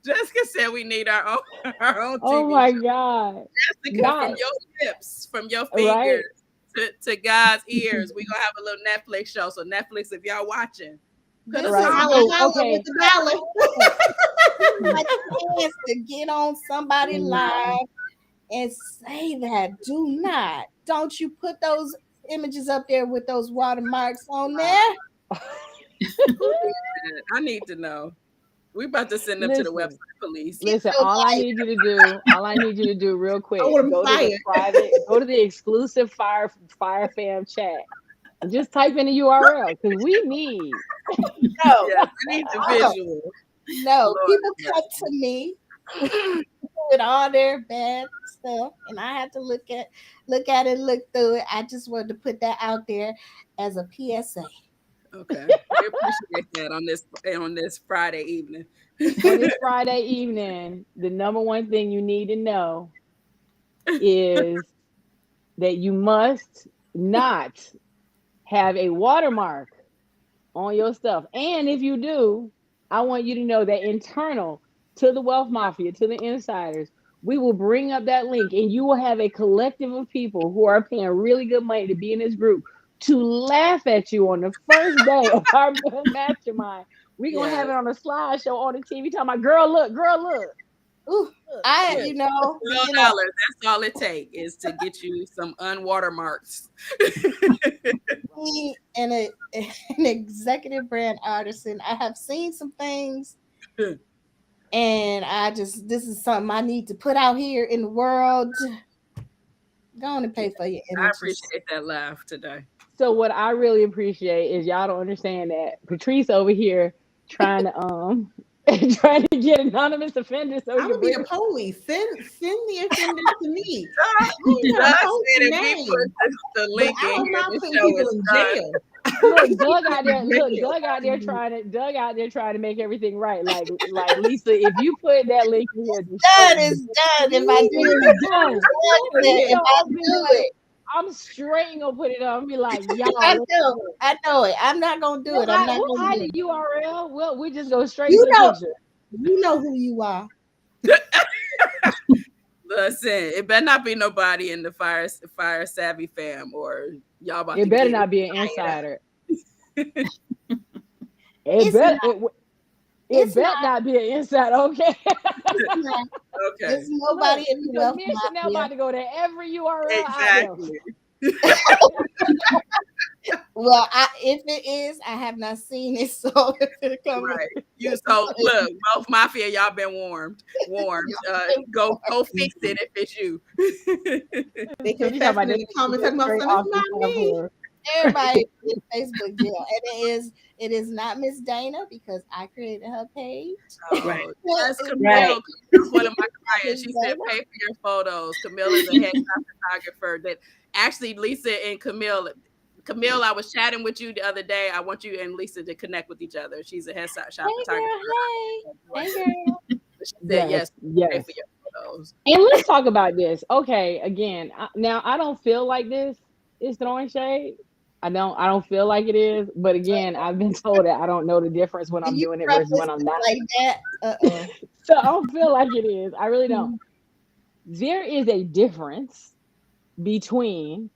Jessica said we need our own our own Oh TV my show. God, Jessica, from not your lips, from your fingers right. to God's ears, we gonna have a little Netflix show. So Netflix, if y'all watching, put this us is Right. on. So Holla with okay. the dollar. my chance to get on somebody live and say that. Do not. Don't you put those images up there with those watermarks on there. Who did that? I need to know. We about to send them to the website Listen, police. Get listen. nobody. All I need you to do, real I quick, want to be go to the fired. go to the exclusive Fire Fam chat, and just type in the URL because we need. No, Yes, we need the no, visual. no. Lord People have come to me with all their bad stuff, and I have to look at it, look through it. I just wanted to put that out there as a PSA. Okay, we appreciate that on this Friday evening. On this Friday evening, the number one thing you need to know is that you must not have a watermark on your stuff. And if you do, I want you to know that internal to the wealth mafia, to the insiders, we will bring up that link and you will have a collective of people who are paying really good money to be in this group to laugh at you on the first day of our mastermind. We're going to have Yes. it on a slideshow on the TV talking about, girl, look, girl, look. Ooh, Yeah. $12. That's all it takes is to get you some unwatermarks. me and an executive brand artisan. I have seen some things, and this is something I need to put out here in the world. Go on and pay for your I images. appreciate that laugh today. So what I really appreciate is y'all don't understand that Patrice over here trying to trying to get anonymous offenders so he I'm can gonna be bring the police. Send the offenders to me. Doug I ain't gonna post said the if we name, put the but link I in don't here, mind the putting show people is in done. jail. look Doug out there Jail. Doug out there trying to make everything right, like Lisa, if you put that link in here, the show Done is done. If I do is it, done. if So I I'm be do like, it, I'm straight gonna put it on and be like, I y'all, know, I know it. I'm not gonna do it. I'm not we'll gonna hide do the it. URL. We just go straight You to the know, picture. you know who you are. Listen, it better not be nobody in the fire savvy fam, or y'all about It to better get not be an fired. insider. It's not. It It's better not. not be an insider, okay? It's not. Okay, It's nobody Look, in the because wealth me and Chanel mafia. about to go to every URL out there. exactly. Well, if it is, I have not seen it, so if it comes, Right. You so look, both mafia, y'all been warned. Warned. Go fix it if it's you. They So you talking confessing about in they the comments get talking about straight son, it's off the not me. platform. Everybody in Facebook jail, and it is not Miss Dana because I created her page. Oh, that's It's Camille. Right. Camille's one of my clients. Miss She said, Dana. pay for your photos. Camille is a headshot photographer that actually Lisa and Camille, I was chatting with you the other day. I want you and Lisa to connect with each other. She's a headshot Hey photographer. girl, hey girl. She said, Yes, yes, pay yes. for your photos. And let's talk about this. Okay, again, now I don't feel like this is throwing shade. I don't feel like it is. But again, I've been told that I don't know the difference when When I'm you doing it versus preface when I'm it not. like that, So I don't feel like it is. I really don't. There is a difference between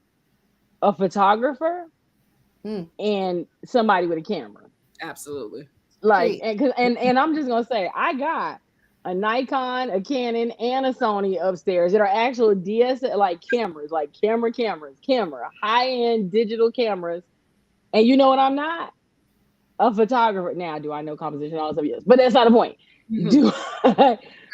a photographer Mm. and somebody with a camera. Absolutely. Like, Agreed. and I'm just gonna say, I got a Nikon, a Canon, and a Sony upstairs that are actual like cameras, like camera, high end digital cameras. And you know what? I'm not a photographer. Now, do I know composition? All this stuff? Yes, but that's not the point. Do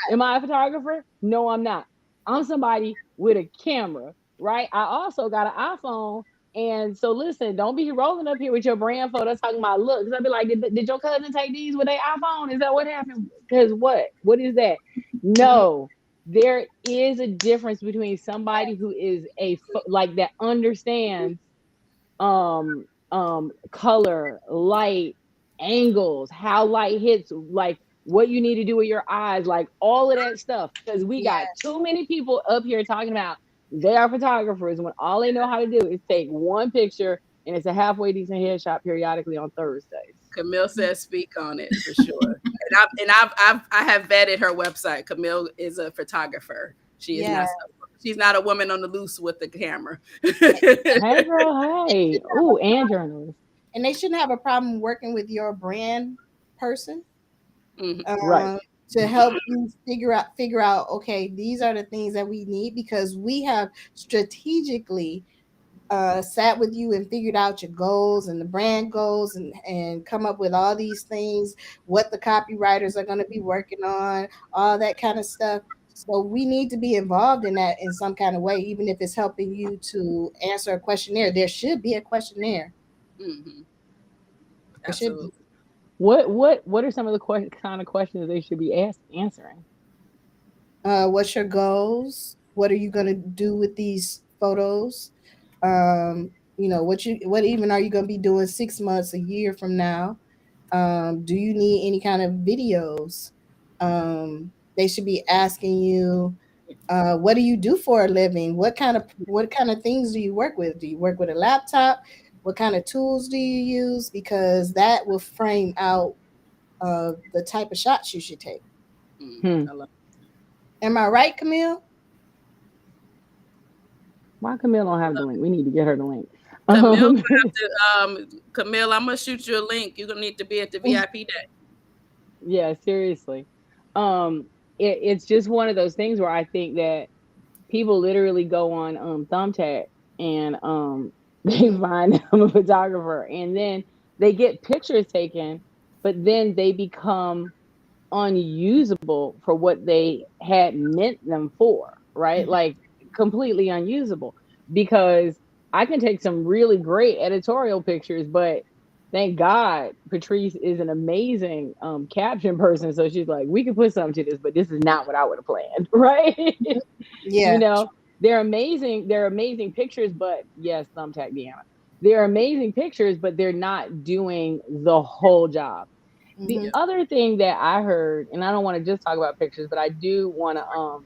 am I a photographer? No, I'm not. I'm somebody with a camera, right? I also got an iPhone. And so listen, don't be rolling up here with your brand photo talking about looks. I'll be like, did your cousin take these with their iPhone? Is that what happened? Because what? What is that? No, there is a difference between somebody who is like that understands color, light, angles, how light hits, like what you need to do with your eyes, like all of that stuff. Because we got Yes. too many people up here talking about they are photographers when all they know how to do is take one picture and it's a halfway decent headshot periodically on Thursdays. Camille says speak on it for sure. I have vetted her website. Camille is a photographer. She is Yeah. not. She's not a woman on the loose with the camera. Hey girl, hey. Ooh, and journalists. And they shouldn't have a problem working with your brand person. Mhm. Right. To help you figure out, okay, these are the things that we need, because we have strategically sat with you and figured out your goals and the brand goals, and come up with all these things, what the copywriters are going to be working on, all that kind of stuff. So we need to be involved in that in some kind of way, even if it's helping you to answer a questionnaire. There should be a questionnaire. Mhm. There should be. Absolutely. What are some of the kind of questions they should be answering? What's your goals? What are you going to do with these photos? What even are you going to be doing 6 months, a year from now? Do you need any kind of videos? They should be asking you, what do you do for a living? What kind of things do you work with? Do you work with a laptop? What kind of tools do you use? Because that will frame out the type of shots you should take. I love Am I right, Camille? Why Camille don't have the link? We need to get her the link. Camille. Camille, I'm gonna shoot you a link. You're gonna need to be at the VIP day. Yeah, seriously. It's just one of those things where I think that people literally go on Thumbtack and they find them a photographer and then they get pictures taken, but then they become unusable for what they had meant them for, right? Like completely unusable, because I can take some really great editorial pictures, but thank God Patrice is an amazing caption person. So she's like, we can put something to this, but this is not what I would have planned, right? Yeah. You know, they're amazing pictures, but yes, Thumbtack Deanna. They're amazing pictures, but they're not doing the whole job. The Mhm. other thing that I heard, and I don't want to just talk about pictures, but I do want to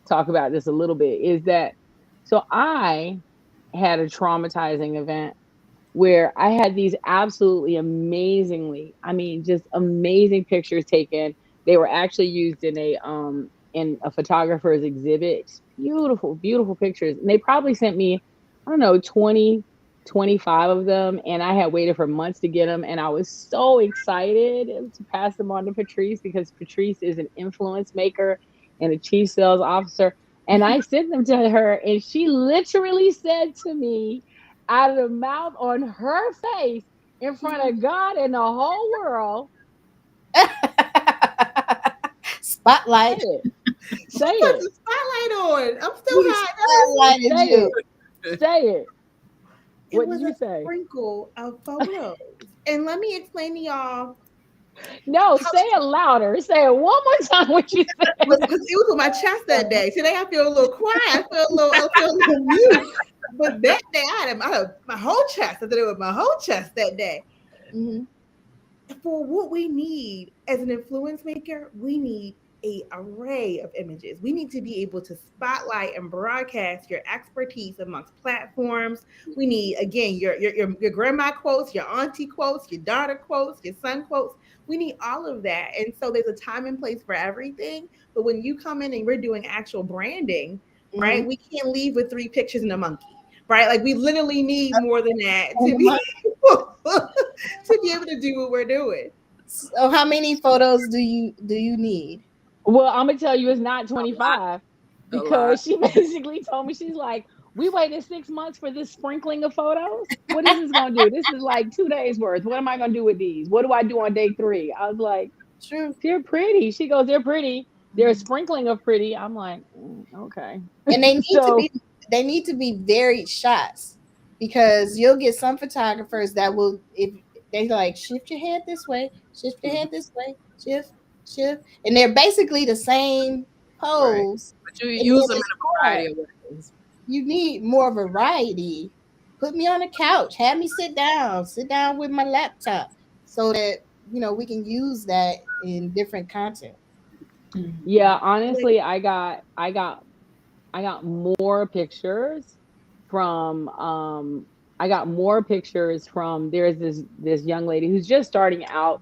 talk about this a little bit, is that so I had a traumatizing event where I had these absolutely amazingly, I mean, just amazing pictures taken. They were actually used in a photographer's exhibit. Beautiful, beautiful pictures. And they probably sent me, I don't know, 20, 25 of them. And I had waited for months to get them. And I was so excited to pass them on to Patrice, because Patrice is an influence maker and a chief sales officer. And I sent them to her, and she literally said to me, out of the mouth on her face, in front of God and the whole world, say Spotlight. it. Say Put it. the spotlight on. I'm still We hot. spotlighted Say you. it. Say it. It What did was you a say? sprinkle of photos. And let me explain to y'all No, how say it louder. Say it one more time. What you said? it was with my chest that day. Today I feel a little quiet. I feel a little mute. But that day I had my whole chest. I did it with my whole chest that day. Mm-hmm. For what we need as an influence maker, we need a array of images. We need to be able to spotlight and broadcast your expertise amongst platforms. We need, again, your grandma quotes, your auntie quotes, your daughter quotes, your son quotes. We need all of that. And so there's a time and place for everything. But when you come in and we're doing actual branding, right, we can't leave with 3 pictures and a monkey. Right, like we literally need more than that to be to be able to do what we're doing. So how many photos do you need? Well, I'm gonna tell you, it's not 25 A lot. because she basically told me, she's like, we waited 6 months for this sprinkling of photos. What is this gonna do? This is like 2 days worth. What am I gonna do with these? What do I do on day 3? I was like, True. they're pretty. She goes, they're pretty. They're a sprinkling of pretty. I'm like, okay. And So they need to be varied shots, because you'll get some photographers that will, if they like, shift your head this way, shift your head this way, shift, and they're basically the same Right. pose. But you And use then them in it's a hard. variety of ways. You need more variety. Put me on a couch, have me sit down with my laptop, so that we can use that in different content. yeah, honestly, I got more pictures from I got more pictures from there's this young lady who's just starting out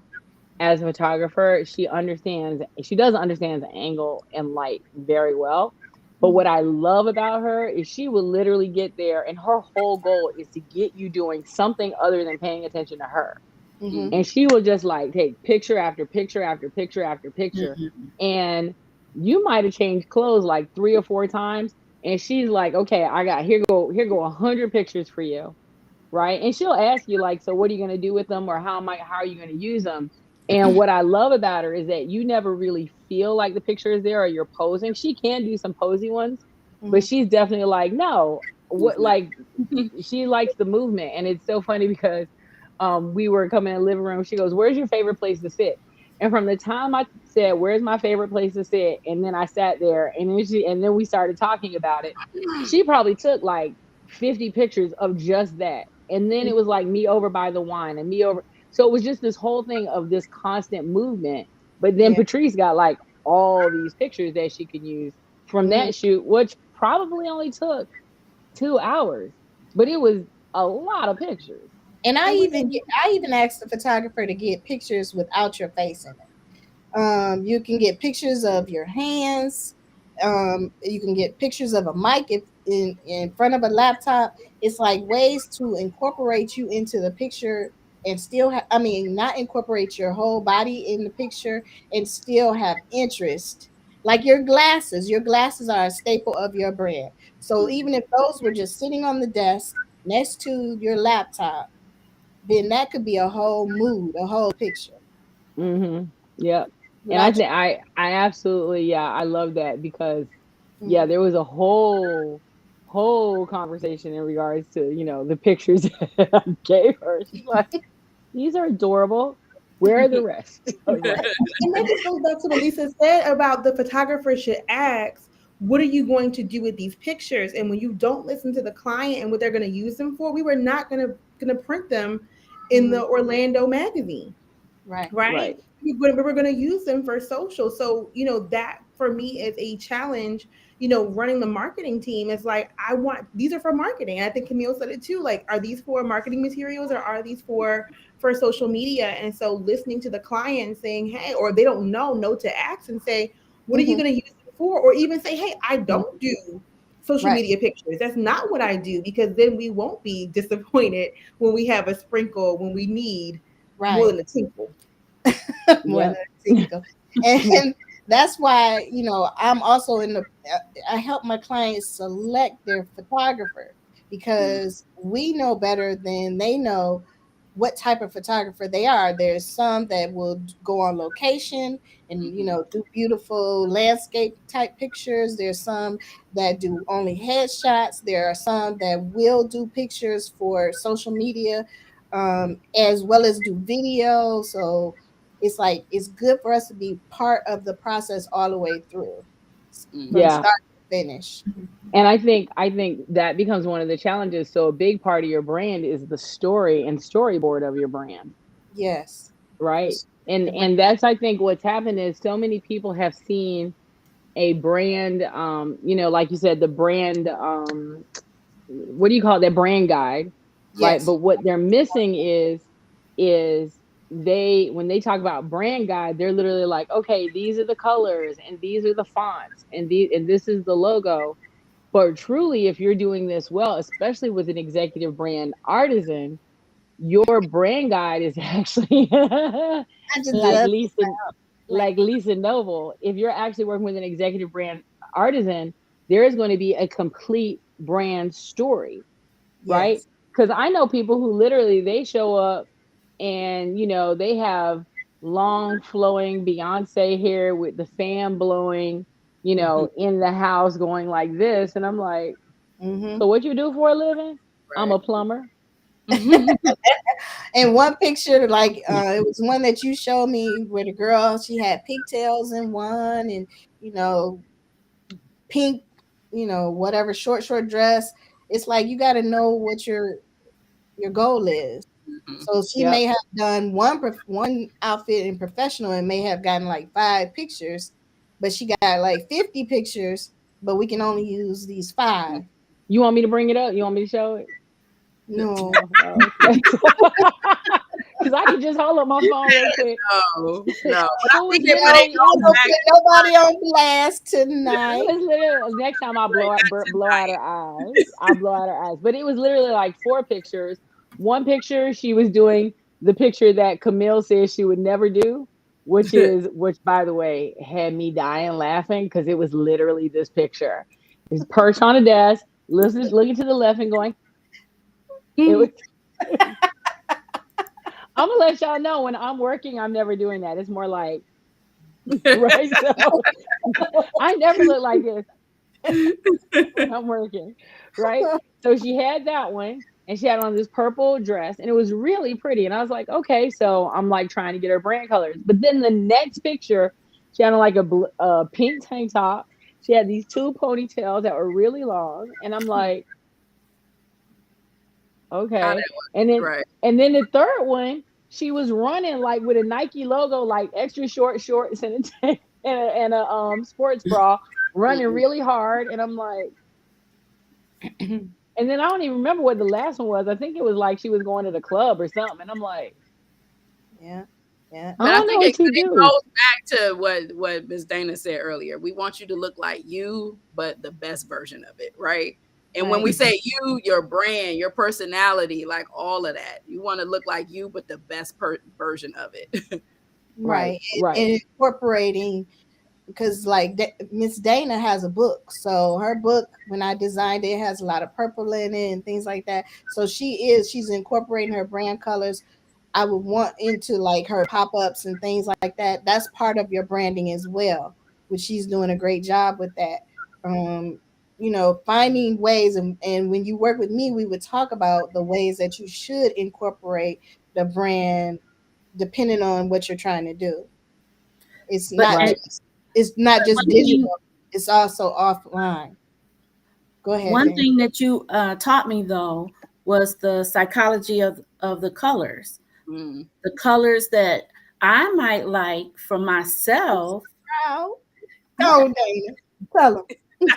as a photographer. She does understand the angle and light very well. But what I love about her is she will literally get there and her whole goal is to get you doing something other than paying attention to her. Mm-hmm. And she will just like take picture after picture after picture after picture. And you might have changed clothes like 3 or 4 times. And she's like, okay, I got here go 100 pictures for you. Right. And she'll ask you, like, so what are you going to do with them? Or how are you going to use them? And what I love about her is that you never really feel like the picture is there or you're posing. She can do some posy ones, but she's definitely like, no, what, like, she likes the movement. And it's so funny because we were coming in the living room. She goes, where's your favorite place to sit? And from the time I said, where's my favorite place to sit? And then I sat there and then we started talking about it. She probably took like 50 pictures of just that. And then it was like me over by the wine and me over. So it was just this whole thing of this constant movement. But then Yeah. Patrice got like all these pictures that she could use from that shoot, which probably only took 2 hours, but it was a lot of pictures. And I even asked the photographer to get pictures without your face in it. You can get pictures of your hands. You can get pictures of a mic if in front of a laptop. It's like ways to incorporate you into the picture and still I mean, not incorporate your whole body in the picture and still have interest. Like your glasses. Your glasses are a staple of your brand. So even if those were just sitting on the desk next to your laptop, then that could be a whole mood, a whole picture. Yep. And I Without think I absolutely, yeah, I love that because your, yeah, there was a whole conversation in regards to, the pictures that I gave her. She's like, these are adorable. Where are the rest? I was like, And that just goes back to what Lisa said about the photographer should ask, what are you going to do with these pictures? And when you don't listen to the client and what they're going to use them for, we were not going to print them in the Orlando magazine. right. Right? right. We're going to use them for social. So, that for me is a challenge, running the marketing team is like, these are for marketing. I think Camille said it too. Like, are these for marketing materials or are these for social media? And so listening to the client saying, hey, or they don't know to ask and say, what are you going to use it for? Or even say, hey, I don't do social Right. media pictures. That's not what I do, because then we won't be disappointed when we have a sprinkle, when we need more Right. than a tinkle. More than Yep. a single. And that's why, I'm also I help my clients select their photographer, because we know better than they know what type of photographer they are. There's some that will go on location and do beautiful landscape type pictures. There's some that do only headshots. There are some that will do pictures for social media, as well as do video. So it's like it's good for us to be part of the process all the way through, from Yeah. start to finish. And I think that becomes one of the challenges. So a big part of your brand is the story and storyboard of your brand, Yes. right? And The brand. and that's, I think, what's happened is so many people have seen a brand, like you said, the brand, what do you call it, that brand guide, right? Yes. But what they're missing is they, when they talk about brand guide, they're literally like, okay, these are the colors and these are the fonts and this is the logo. But truly, if you're doing this well, especially with an executive brand artisan, your brand guide is actually I just like love Lisa, like like Lisa Noble. If you're actually working with an executive brand artisan, there is going to be a complete brand story, right? yes. Because I know people who literally they show up and they have long flowing Beyonce hair with the fan blowing, in the house going like this, and I'm like, Hmm. so what you do for a living? I'm Right. a plumber. And one picture, like it was one that you showed me where the girl, she had pigtails in one, and you know pink, whatever short dress. It's like you got to know what your goal is. Mhm. So she Yep. may have done one outfit in professional and may have gotten like 5 pictures, but she got like 50 pictures, but we can only use these 5. You want me to bring it up? You want me to show it? No. No. Oh, okay. Because I can just hold up my phone real quick. No, no. But I It was think but it literally, I goes don't back. put nobody on blast it tonight. was literally, next time I'll Right, not blow out tonight. her eyes. I'll blow out her eyes. But it was literally like 4 pictures. One picture, she was doing the picture that Camille says she would never do, which by the way had me dying laughing because it was literally this picture. Is perched on a desk, looking to the left and going, it was I'm gonna let y'all know when I'm working, I'm never doing that. It's more like, right? So I never look like this when I'm working, right? So she had that one and she had on this purple dress and it was really pretty. And I was like, okay, so I'm like trying to get her brand colors. But then the next picture, she had on like a pink tank top. She had these 2 ponytails that were really long. And I'm like, How okay. that works, And then right. and then the third one, she was running like with a Nike logo, like extra short shorts and a tank and a sports bra, running Mm-mm. really hard. And I'm like, and then I don't even remember what the last one was. I think it was like she was going to the club or something. And I'm like, Yeah. Yeah. I But I don't know think what you it do. goes back to what Ms. Dana said earlier. We want you to look like you, but the best version of it, right? And when we Right. say you, your brand, your personality, like all of that, you want to look like you, but the best version of it. Right, Right. right. And incorporating, because like Miss Dana has a book. So her book, when I designed it, has a lot of purple in it and things like that. So she's incorporating her brand colors. I would want into like her pop-ups and things like that. That's part of your branding as well, which she's doing a great job with that. Finding ways, and when you work with me, we would talk about the ways that you should incorporate the brand depending on what you're trying to do. It's But not and Right. just it's not just one thing digital, it's also offline. Go ahead, one Jane. thing that you taught me though was the psychology of the colors. Mm. The colors that I might like for myself Proud. Go, Dana. Tell them.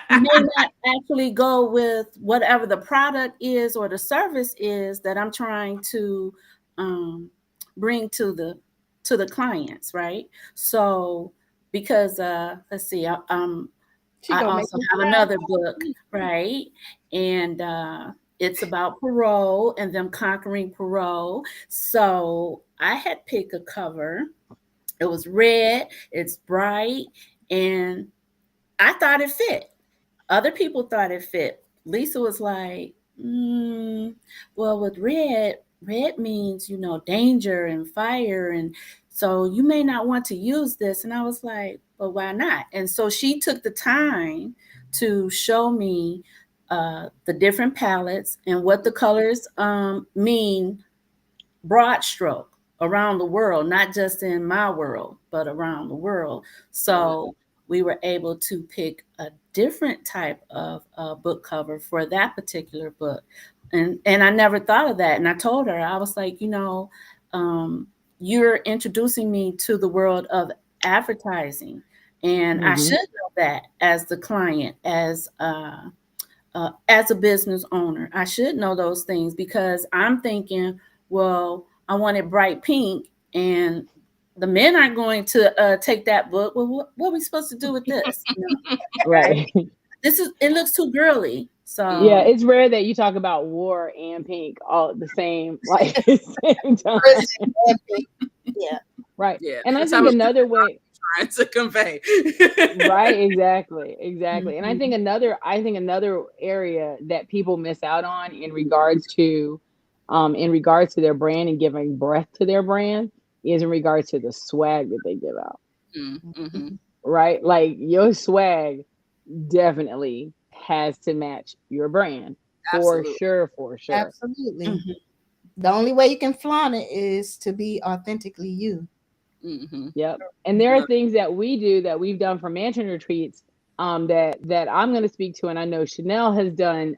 may not actually go with whatever the product is or the service is that I'm trying to um, bring to the clients, right? So because let's see, She I gonna make also me have proud. another book, right? And it's about parole and them conquering parole. So I had picked a cover. It was red, it's bright, and I thought it fit. Other people thought it fit. Lisa was like, well, with red, red means, danger and fire. And so you may not want to use this. And I was like, but why not? And so she took the time to show me the different palettes and what the colors mean, broad stroke, around the world, not just in my world, but around the world. So we were able to pick a different type of book cover for that particular book. And I never thought of that. And I told her, I was like, you're introducing me to the world of advertising. And I should know that as the client, as a business owner. I should know those things, because I'm thinking, well, I want it bright pink, and the men aren't going to take that book. Well, what are we supposed to do with this? Right. It looks too girly. So Yeah, it's rare that you talk about war and pink all at the same same time. Yeah. Right. Yeah. And I That's think how another way, trying to convey. right, exactly. And I think another area that people miss out on in regards to their brand and giving breath to their brand is in regards to the swag that they give out. Mm-hmm. Right? Like your swag definitely has to match your brand. Absolutely. For sure. Absolutely. The only way you can flaunt it is to be authentically you. Yep. And there are things that we do that we've done for mansion retreats that I'm going to speak to, and I know Chanel has done,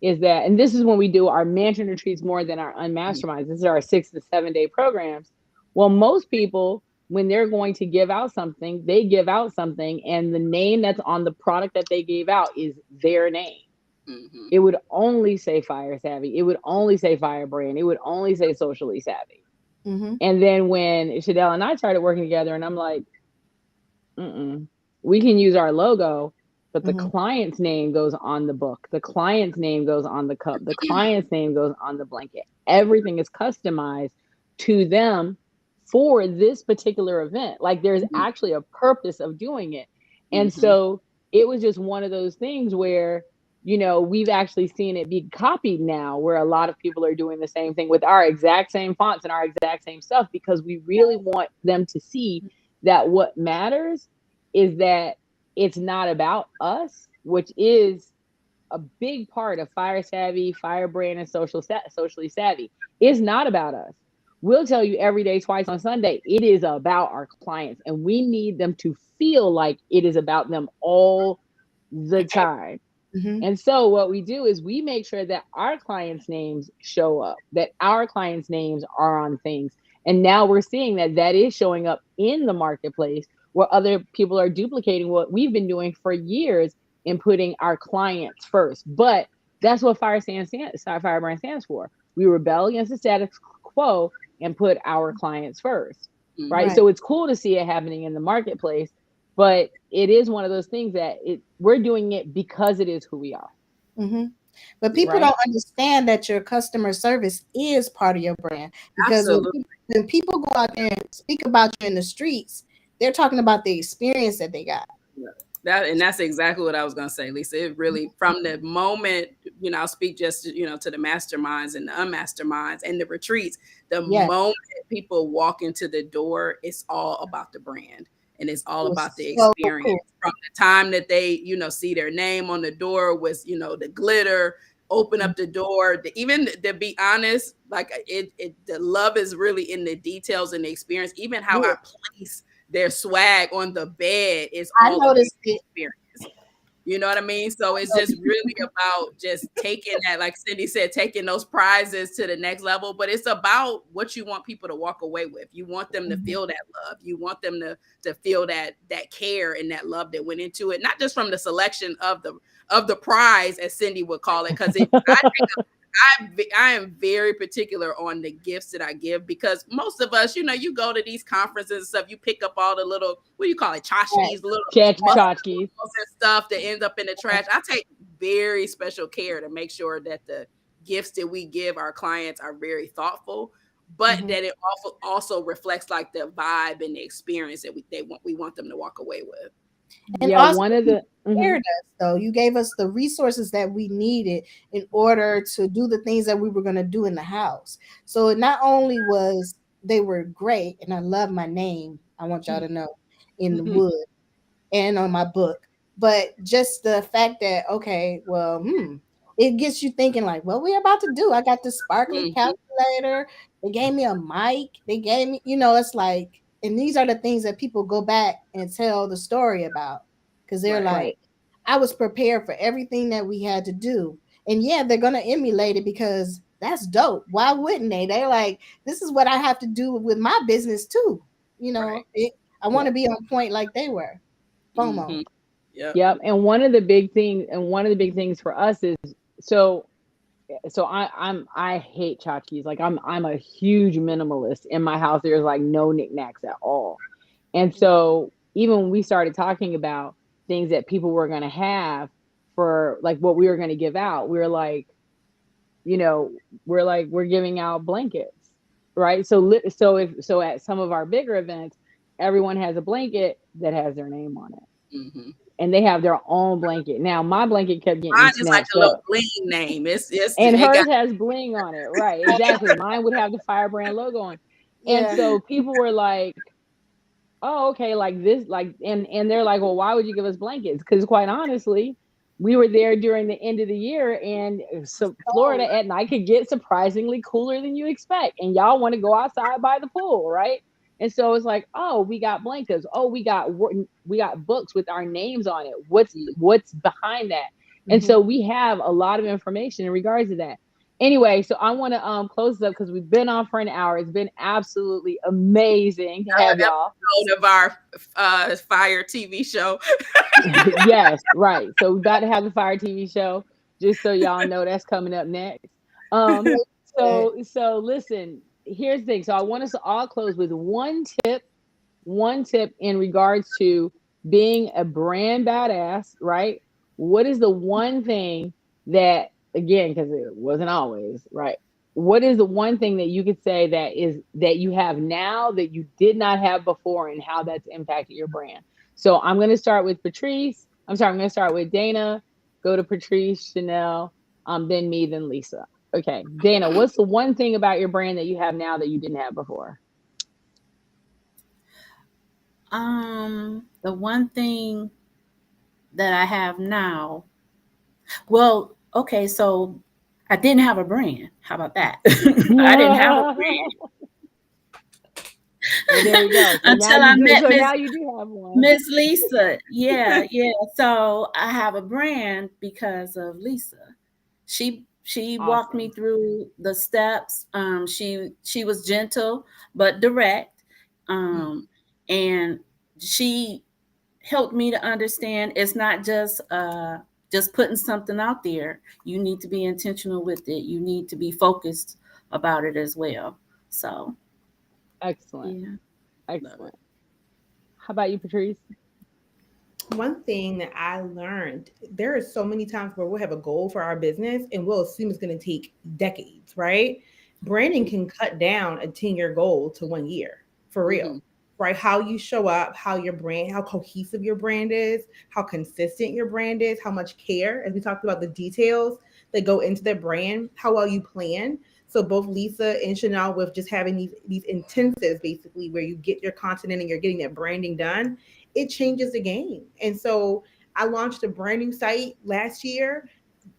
is that, and this is when we do our mansion retreats more than our unmasterminds. This is our 6 to 7 day programs. Well, most people, when they're going to give out something, they give out something, and the name that's on the product that they gave out is their name. It would only say Fyre Savvy. It would only say Firebrand. It would only say Socially Savvy. And then when Chanel and I started working together, and I'm like, we can use our logo, but the client's name goes on the book. The client's name goes on the cup. The client's name goes on the blanket. Everything is customized to them for this particular event. Like there's actually a purpose of doing it. And so it was just one of those things where, we've actually seen it be copied now, where a lot of people are doing the same thing with our exact same fonts and our exact same stuff, because we really want them to see that what matters is that it's not about us, which is a big part of Fyre Savvy, Firebrand, and Socially Savvy. It's not about us. We'll tell you every day, twice on Sunday, it is about our clients, and we need them to feel like it is about them all the time. And so what we do is we make sure that our clients' names show up, that our clients' names are on things. And now we're seeing that is showing up in the marketplace, where other people are duplicating what we've been doing for years in putting our clients first. But that's what Firebrand stands for. We rebel against the status quo and put our clients first. Right? So it's cool to see it happening in the marketplace, but it is one of those things that we're doing it because it is who we are. But people don't understand that your customer service is part of your brand, because when people go out there and speak about you in the streets, they're talking about the experience that they got. And that's exactly what I was going to say, Lisa. It really, from the moment, I'll speak just, to the masterminds and the unmasterminds and the retreats, the moment people walk into the door, it's all about the brand. And it's all about the experience. Cool. From the time that they, see their name on the door with, the glitter, open up the door, even to be honest, like the love is really in the details and the experience. Even how I place their swag on the bed is all about the experience. You know what I mean? So it's just really about just taking that, like Cindy said, taking those prizes to the next level. But it's about what you want people to walk away with. You want them to feel that love. You want them to feel that care and that love that went into it. Not just from the selection of the prize, as Cindy would call it, because I am very particular on the gifts that I give, because most of us, you go to these conferences and stuff, you pick up all the little, what do you call it, tchotchkes, little tchotchkes and stuff that ends up in the trash. I take very special care to make sure that the gifts that we give our clients are very thoughtful, but that it also reflects like the vibe and the experience that we want them to walk away with. And Yeah, also one of you the prepared us, though. You gave us the resources that we needed in order to do the things that we were going to do in the house. So it not only was they were great, and I love my name, I want y'all to know, in the wood and on my book, but just the fact that, okay, well, it gets you thinking like, what we about to do? I got this sparkly calculator. They gave me a mic. They gave me, it's like, and these are the things that people go back and tell the story about, because they're Right. like, right. I was prepared for everything that we had to do. And yeah, they're gonna emulate it because that's dope. Why wouldn't they? They're like, this is what I have to do with my business too. Right. I want to be on point like they were. FOMO. Mm-hmm. Yep. Yep. And one of the big things for us is so I hate tchotchkes. Like I'm a huge minimalist. In my house there's like no knickknacks at all. And so even when we started talking about things that people were going to have for like what we were going to give out, we were like, you know, we're giving out blankets, right? So at some of our bigger events, everyone has a blanket that has their name on it, Mm-hmm. and they have their own blanket. Now my blanket kept getting Mine is like snatched a little up, bling name. and It got hers has bling on it, right? Exactly. Mine would have the Fire brand logo on, and Yeah. so people were like, oh, okay, like this, like, and they're like, well, why would you give us blankets? Because quite honestly, we were there during the end of the year, and so Oh, Florida at night could get surprisingly cooler than you expect, and y'all want to go outside by the pool, right? And so it's like, oh, we got blankets. Oh, we got books with our names on it. What's behind that? And mhm. so we have a lot of information in regards to that. Anyway, so I want to close this up because we've been on for an hour. It's been absolutely amazing to have y'all. episode of our Fyre TV show. Yes, right. So we're about to have the Fire TV show. Just so y'all know that's coming up next. Um, so listen, here's the thing. So I want us to all close with one tip in regards to being a brand badass, right? What is the one thing that, again, because it wasn't always, right? What is the one thing that you could say that you have now that you did not have before, and how that's impacted your brand? So I'm going to start with Patrice. I'm sorry, I'm going to start with Dana, go to Patrice, Chanel, then me, then Lisa. Okay, Dana, what's the one thing about your brand that you have now that you didn't have before? The one thing that I have now, well, okay, so I didn't have a brand. How about that? I didn't have a brand Well, there you go. So now until you I do. met So now you do have one. Miss Lisa. Yeah, yeah. So I have a brand because of Lisa. She walked me Awesome. through the steps. She was gentle but direct. Um, and she helped me to understand it's not just putting something out there. You need to be intentional with it. You need to be focused about it as well. So Excellent. yeah. Love it. Excellent. How about you, Patrice? One thing that I learned, there are so many times where we'll have a goal for our business and we'll assume it's going to take decades, right? Branding can cut down a 10-year goal to 1 year, for real, Mm-hmm. right? How you show up, how your brand, how cohesive your brand is, how consistent your brand is, how much care, as we talked about the details that go into the brand, how well you plan. So both Lisa and Chanel, with just having these intensives basically where you get your content in and you're getting that branding done, it changes the game. And so I launched a brand new site last year,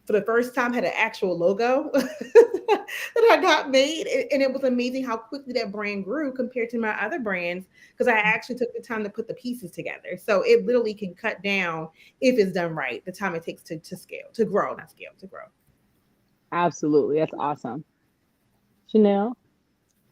for the first time had an actual logo that I got made. And it was amazing how quickly that brand grew compared to my other brands, because I actually took the time to put the pieces together. So it literally can cut down, if it's done right, the time it takes to scale, to grow, not scale, to grow. Absolutely. That's awesome. Chanel?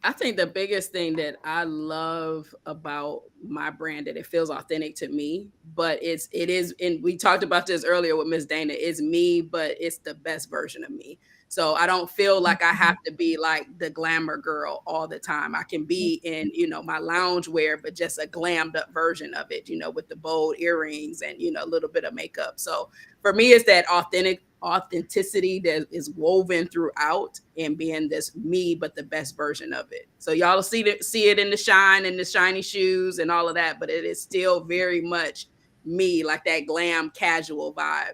I think the biggest thing that I love about my brand, that it feels authentic to me, but it is, and we talked about this earlier with Miss Dana, it's me, but it's the best version of me. So I don't feel like I have to be like the glamour girl all the time. I can be in, my lounge wear, but just a glammed up version of it, with the bold earrings and, a little bit of makeup. So for me, it's that authenticity that is woven throughout, and being this me, but the best version of it. So y'all see it in the shine and the shiny shoes and all of that, but it is still very much me, like that glam casual vibe.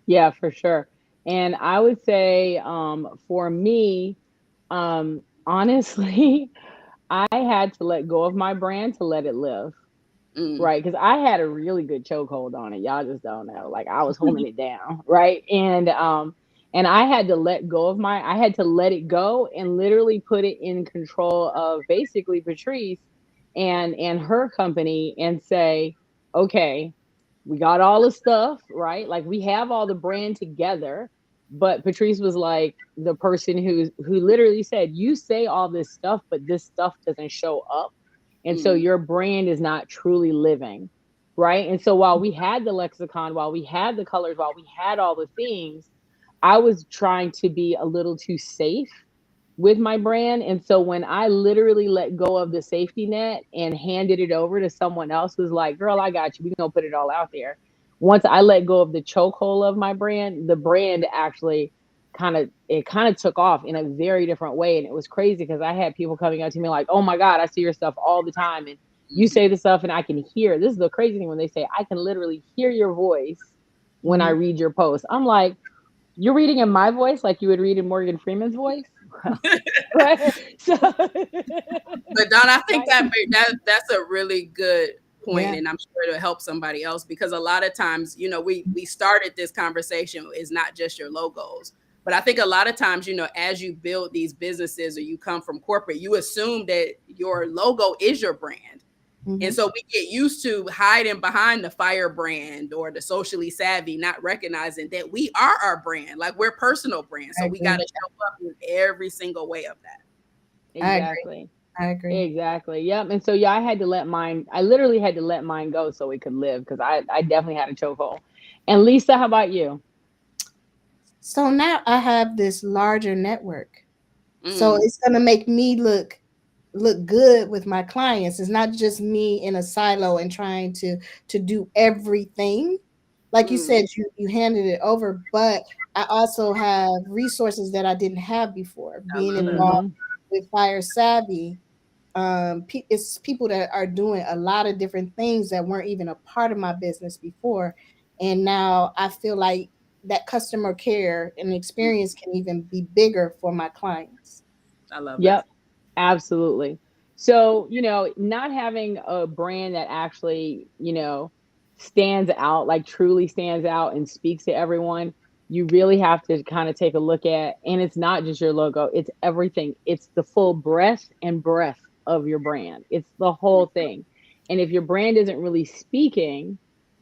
Yeah, for sure. And I would say, for me, honestly, I had to let go of my brand to let it live. Mm. Right, because I had a really good chokehold on it. Y'all just don't know. Like I was holding it down, right? And I had to let go of I had to let it go and literally put it in control of basically Patrice and her company and say, okay, we got all the stuff, right? Like we have all the brand together. But Patrice was like the person who literally said, you say all this stuff, but this stuff doesn't show up. And so your brand is not truly living, right? And so while we had the lexicon, while we had the colors, while we had all the things, I was trying to be a little too safe with my brand. And so when I literally let go of the safety net and handed it over to someone else who's like, girl, I got you. We're going to put it all out there. Once I let go of the chokehold of my brand, the brand actually kind of took off in a very different way. And it was crazy because I had people coming up to me like, oh my God, I see your stuff all the time. And you say the stuff and I can hear. This is the crazy thing when they say, I can literally hear your voice when I read your post. I'm like, you're reading in my voice like you would read in Morgan Freeman's voice? Right? So, But Don, I think that's a really good point, Yeah. and I'm sure it'll help somebody else, because a lot of times, we started this conversation is not just your logos, but I think a lot of times, as you build these businesses or you come from corporate, you assume that your logo is your brand. And so we get used to hiding behind the Fyre brand or the socially savvy, not recognizing that we are our brand, like we're personal brands. So we got to show up in every single way of that. exactly. I agree. Exactly. Yep. And so yeah, I literally had to let mine go so it could live because I definitely had a chokehold. And Lisa, how about you? So now I have this larger network. So it's gonna make me look good with my clients. It's not just me in a silo and trying to do everything. Like you said, you handed it over, but I also have resources that I didn't have before. Being involved with Fyre Savvy, it's people that are doing a lot of different things that weren't even a part of my business before, and now I feel like that customer care and experience can even be bigger for my clients. I love that. Yep. Absolutely. So, not having a brand that actually, stands out, like truly stands out and speaks to everyone, you really have to kind of take a look at, and it's not just your logo, it's everything. It's the full breadth of your brand. It's the whole thing. And if your brand isn't really speaking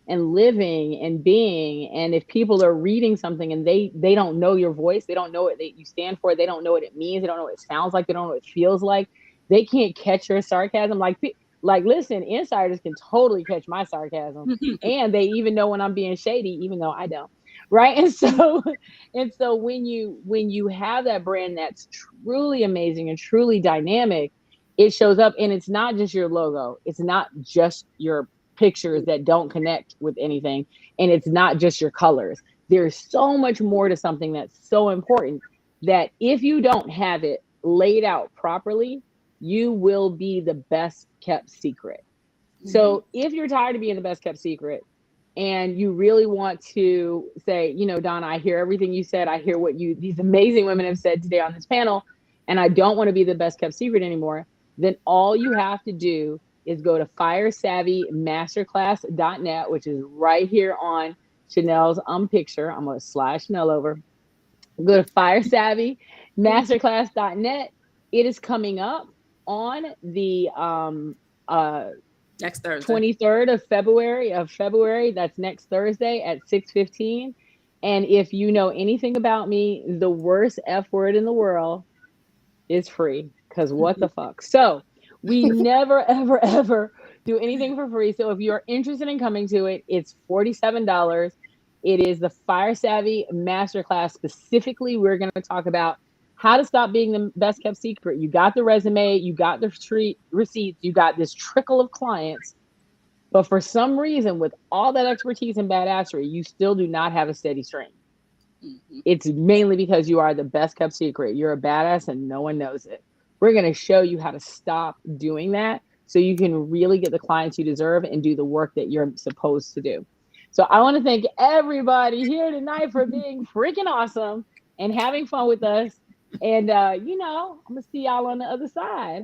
and living and being, and if people are reading something and they don't know your voice, they don't know what you stand for, they don't know what it means, they don't know what it sounds like, they don't know what it feels like, they can't catch your sarcasm. Like listen, insiders can totally catch my sarcasm, and they even know when I'm being shady, even though I don't, right? And so when you have that brand that's truly amazing and truly dynamic, it shows up. And it's not just your logo, it's not just your pictures that don't connect with anything, and it's not just your colors. There's so much more to something that's so important that if you don't have it laid out properly, you will be the best kept secret. So if you're tired of being the best kept secret and you really want to say, Donna, I hear everything you said, I hear what these amazing women have said today on this panel, and I don't want to be the best kept secret anymore, then all you have to do is go to firesavvymasterclass.net, which is right here on Chanel's picture. I'm going to slide Chanel over. Go to firesavvymasterclass.net. It is coming up on the Next Thursday, 23rd of February. That's next Thursday at 6:15. And if you know anything about me, the worst F word in the world is free, because what the fuck. So we never ever ever do anything for free. So if you're interested in coming to it, it's $47. It is the Fyre Savvy Masterclass. Specifically, we're going to talk about how to stop being the best kept secret. You got the resume, you got the street receipts, you got this trickle of clients, but for some reason, with all that expertise and badassery, you still do not have a steady stream. It's mainly because you are the best kept secret. You're a badass and no one knows it. We're going to show you how to stop doing that so you can really get the clients you deserve and do the work that you're supposed to do. So I want to thank everybody here tonight for being freaking awesome and having fun with us. And I'm gonna see y'all on the other side.